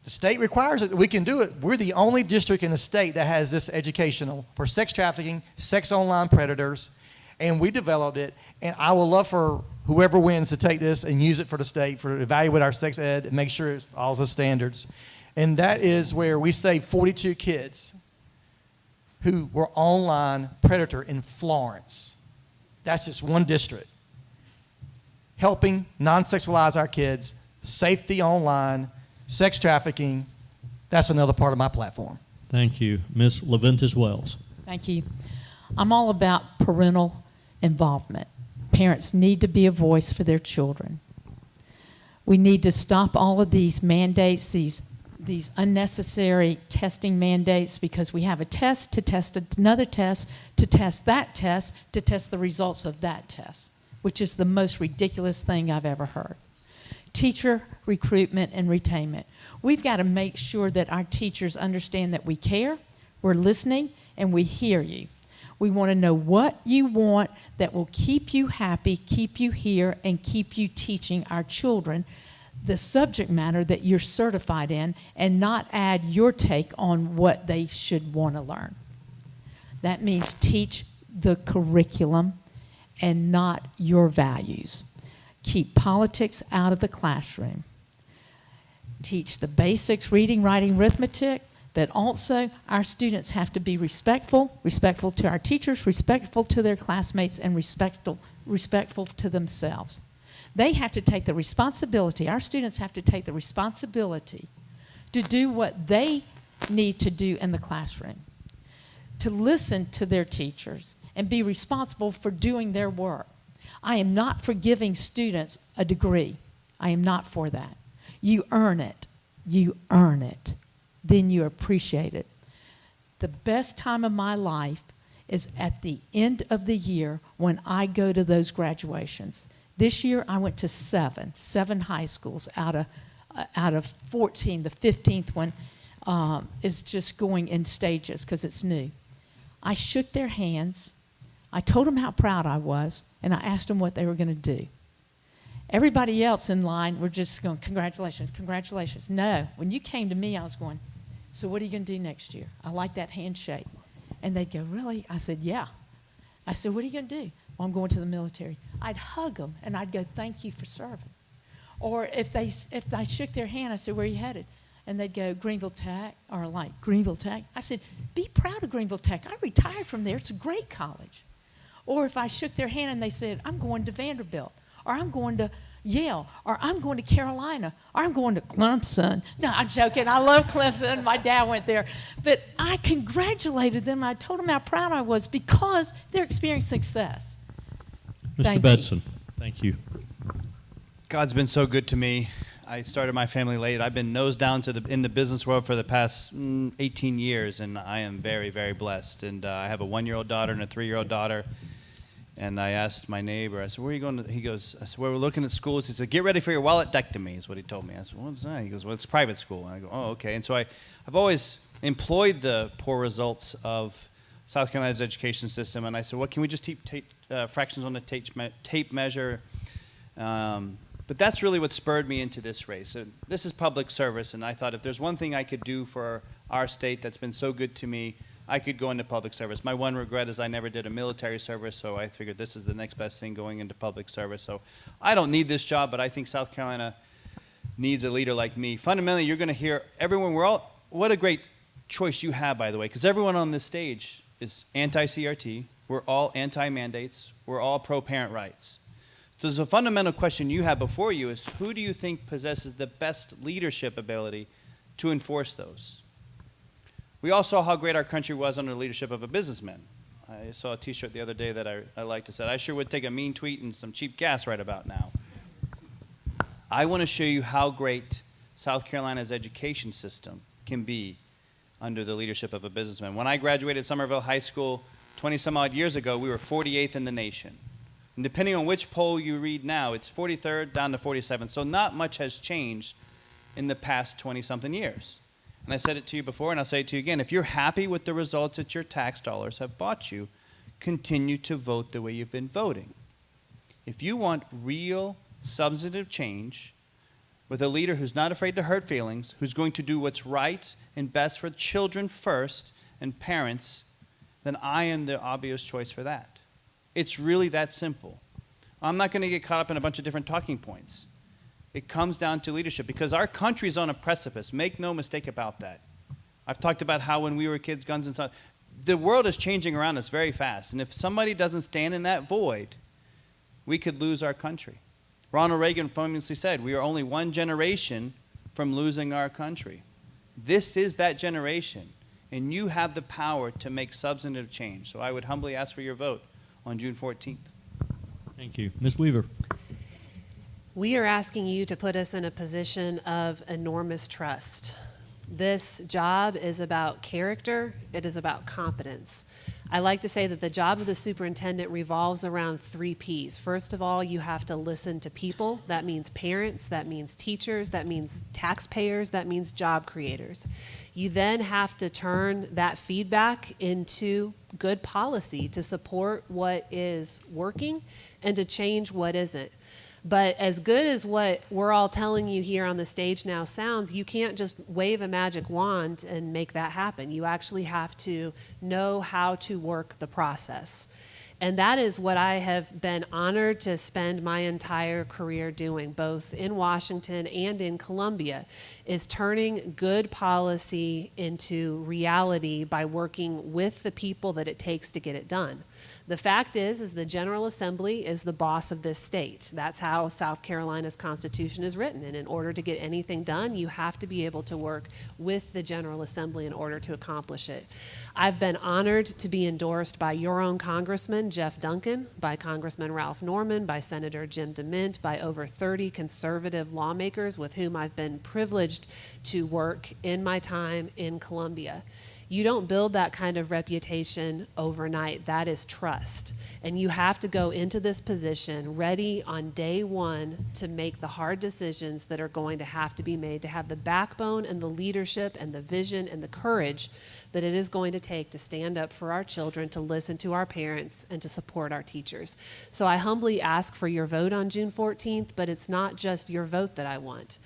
The state requires it. We can do it. We're the only district in the state that has this educational for sex trafficking, sex online predators, and we developed it. And I would love for whoever wins to take this and use it for the state, for evaluate our sex ed and make sure it follows the standards. And that is where we saved 42 kids who were online predator in Florence. That's just one district. Helping non-sexualize our kids, safety online, sex trafficking, that's another part of my platform. Thank you. Ms. Leventis-Wells. Thank you. I'm all about parental involvement. Parents need to be a voice for their children. We need to stop all of these mandates, these unnecessary testing mandates, because we have a test to test another test to test that test to test the results of that test, which is the most ridiculous thing I've ever heard. Teacher recruitment and retainment. We've got to make sure that our teachers understand that we care, we're listening, and we hear you. We want to know what you want that will keep you happy, keep you here, and keep you teaching our children the subject matter that you're certified in, and not add your take on what they should want to learn. That means teach the curriculum and not your values. Keep politics out of the classroom. Teach the basics, reading, writing, arithmetic, but also our students have to be respectful to our teachers, respectful to their classmates, and respectful to themselves. They have to take the responsibility, our students have to take the responsibility to do what they need to do in the classroom, to listen to their teachers and be responsible for doing their work. I am not for giving students a degree. I am not for that. You earn it. You earn it. Then you appreciate it. The best time of my life is at the end of the year when I go to those graduations. This year I went to seven high schools out of 14. The 15th one is just going in stages because it's new. I shook their hands. I told them how proud I was, and I asked them what they were going to do. Everybody else in line were just going, congratulations, congratulations. No, when you came to me, I was going, so what are you going to do next year? I like that handshake. And they'd go, really? I said, yeah. I said, what are you going to do? Well, I'm going to the military. I'd hug them, and I'd go, thank you for serving. Or if I shook their hand, I said, where are you headed? And they'd go, Greenville Tech, or like, Greenville Tech. I said, be proud of Greenville Tech. I retired from there. It's a great college. Or if I shook their hand and they said, I'm going to Vanderbilt, or I'm going to Yale, or I'm going to Carolina, or I'm going to Clemson. No, I'm joking. I love Clemson. My dad went there. But I congratulated them. I told them how proud I was because they're experiencing success. Mr. Bedson. Thank you. God's been so good to me. I started my family late. I've been nose down in the business world for the past 18 years, and I am very, very blessed. And I have a 1-year-old daughter and a 3-year-old daughter. And I asked my neighbor, I said, where are you going to? He goes, I said, well, we're looking at schools. He said, get ready for your walletectomy, is what he told me. I said, what's that? He goes, well, it's private school. And I go, oh, okay. And so I've always employed the poor results of South Carolina's education system. And I said, well, can we just keep fractions on the tape measure? But that's really what spurred me into this race. And this is public service, and I thought if there's one thing I could do for our state that's been so good to me, I could go into public service. My one regret is I never did a military service, so I figured this is the next best thing, going into public service. So I don't need this job, but I think South Carolina needs a leader like me. Fundamentally, you're going to hear everyone, what a great choice you have, by the way, because everyone on this stage is anti-CRT. We're all anti-mandates. We're all pro-parent rights. So the fundamental question you have before you is, who do you think possesses the best leadership ability to enforce those? We all saw how great our country was under the leadership of a businessman. I saw a T-shirt the other day that I liked to say, I sure would take a mean tweet and some cheap gas right about now. I want to show you how great South Carolina's education system can be under the leadership of a businessman. When I graduated Somerville High School 20-some-odd years ago, we were 48th in the nation. And depending on which poll you read now, it's 43rd down to 47th. So not much has changed in the past 20-something years. And I said it to you before, and I'll say it to you again. If you're happy with the results that your tax dollars have bought you, continue to vote the way you've been voting. If you want real, substantive change with a leader who's not afraid to hurt feelings, who's going to do what's right and best for children first and parents, then I am the obvious choice for that. It's really that simple. I'm not going to get caught up in a bunch of different talking points. It comes down to leadership, because our country's on a precipice. Make no mistake about that. I've talked about how when we were kids, guns and stuff. The world is changing around us very fast, and if somebody doesn't stand in that void, we could lose our country. Ronald Reagan famously said, we are only one generation from losing our country. This is that generation, and you have the power to make substantive change. So I would humbly ask for your vote on June 14th. Thank you. Ms. Weaver. We are asking you to put us in a position of enormous trust. This job is about character. It is about competence. I like to say that the job of the superintendent revolves around 3 Ps. First of all, you have to listen to people. That means parents, that means teachers, that means taxpayers, that means job creators. You then have to turn that feedback into good policy to support what is working and to change what isn't. But as good as what we're all telling you here on the stage now sounds, you can't just wave a magic wand and make that happen. You actually have to know how to work the process. And that is what I have been honored to spend my entire career doing, both in Washington and in Columbia, is turning good policy into reality by working with the people that it takes to get it done. The fact is the General Assembly is the boss of this state. That's how South Carolina's Constitution is written. And in order to get anything done, you have to be able to work with the General Assembly in order to accomplish it. I've been honored to be endorsed by your own Congressman, Jeff Duncan, by Congressman Ralph Norman, by Senator Jim DeMint, by over 30 conservative lawmakers with whom I've been privileged to work in my time in Columbia. You don't build that kind of reputation overnight. That is trust. And you have to go into this position ready on day one to make the hard decisions that are going to have to be made, to have the backbone and the leadership and the vision and the courage that it is going to take to stand up for our children, to listen to our parents, and to support our teachers. So I humbly ask for your vote on June 14th, but it's not just your vote that I want.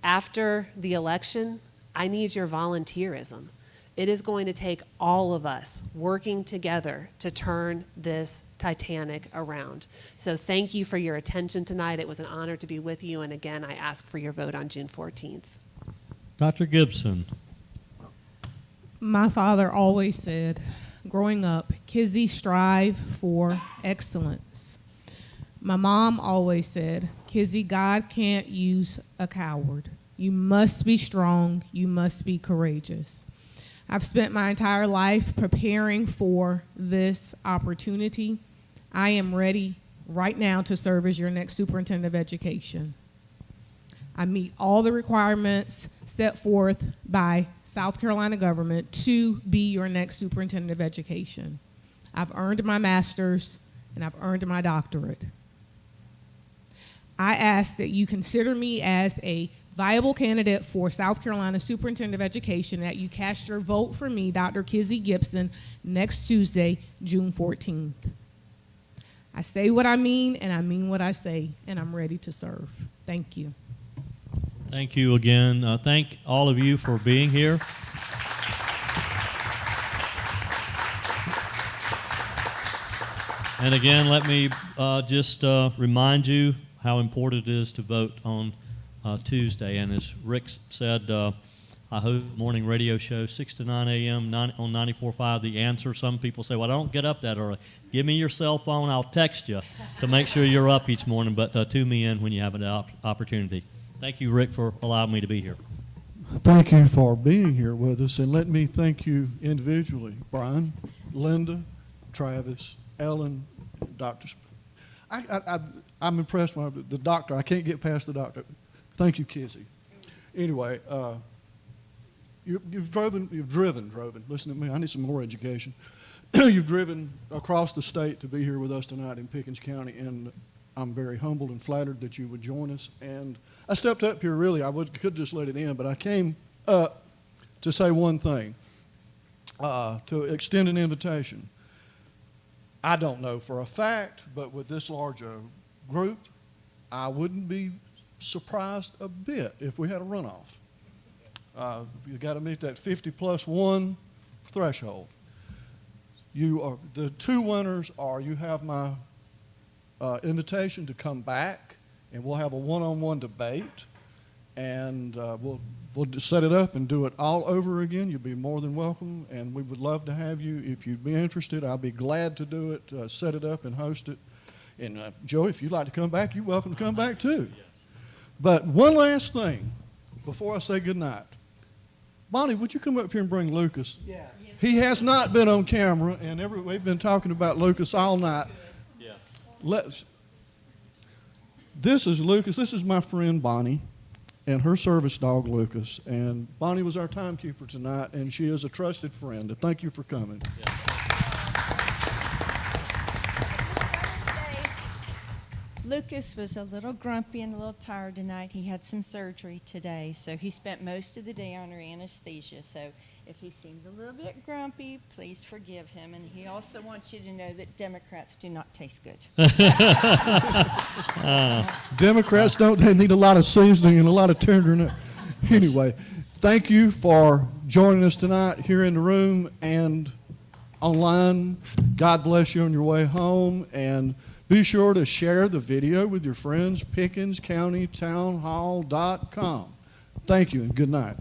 After the election, I need your volunteerism. It is going to take all of us working together to turn this Titanic around. So thank you for your attention tonight. It was an honor to be with you. And again, I ask for your vote on June 14th. Dr. Gibson. My father always said, growing up, Kizzi, strive for excellence. My mom always said, Kizzi, God can't use a coward. You must be strong. You must be courageous. I've spent my entire life preparing for this opportunity. I am ready right now to serve as your next superintendent of education. I meet all the requirements set forth by South Carolina government to be your next superintendent of education. I've earned my master's and I've earned my doctorate. I ask that you consider me as a viable candidate for South Carolina Superintendent of Education, that you cast your vote for me, Dr. Kizzi Gibson, next Tuesday, June 14th. I say what I mean, and I mean what I say, and I'm ready to serve. Thank you. Thank you again. Thank all of you for being here. And again, let me just remind you how important it is to vote on Tuesday. And as Rick said, I host a morning radio show, 6 to 9 a.m. on 94.5 The Answer. Some people say, well, I don't get up that early. Give me your cell phone. I'll text you to make sure you're up each morning. But tune me in when you have an opportunity. Thank you, Rick, for allowing me to be here. Thank you for being here with us, and let me thank you individually, Bryan, Lynda, Travis, Ellen, Dr. I'm impressed with the doctor. I can't get past the doctor. Thank you, Kizzi. Anyway, you've driven. Listen to me. I need some more education. You've driven across the state to be here with us tonight in Pickens County, and I'm very humbled and flattered that you would join us. And I stepped up here, really. Could just let it in, but I came up to say one thing, to extend an invitation. I don't know for a fact, but with this large a group, I wouldn't be surprised a bit if we had a runoff. You got to meet that 50+1 threshold. The two winners are, you have my invitation to come back, and we'll have a one-on-one debate, and we'll just set it up and do it all over again. You'll be more than welcome, and we would love to have you. If you'd be interested, I'll be glad to do it, set it up and host it. And Joey, if you'd like to come back, you're welcome to come back too. But one last thing before I say goodnight. Bonnie, would you come up here and bring Lucas? Yeah. He has not been on camera, and we've been talking about Lucas all night. Yes. This is Lucas. This is my friend Bonnie and her service dog Lucas. And Bonnie was our timekeeper tonight, and she is a trusted friend. Thank you for coming. Yeah. Lucas was a little grumpy and a little tired tonight. He had some surgery today, so he spent most of the day under anesthesia. So if he seemed a little bit grumpy, please forgive him. And he also wants you to know that Democrats do not taste good. Democrats don't. They need a lot of seasoning and a lot of tenderness. Anyway, thank you for joining us tonight here in the room and online. God bless you on your way home. And be sure to share the video with your friends, PickensCountyTownHall.com. Thank you and good night.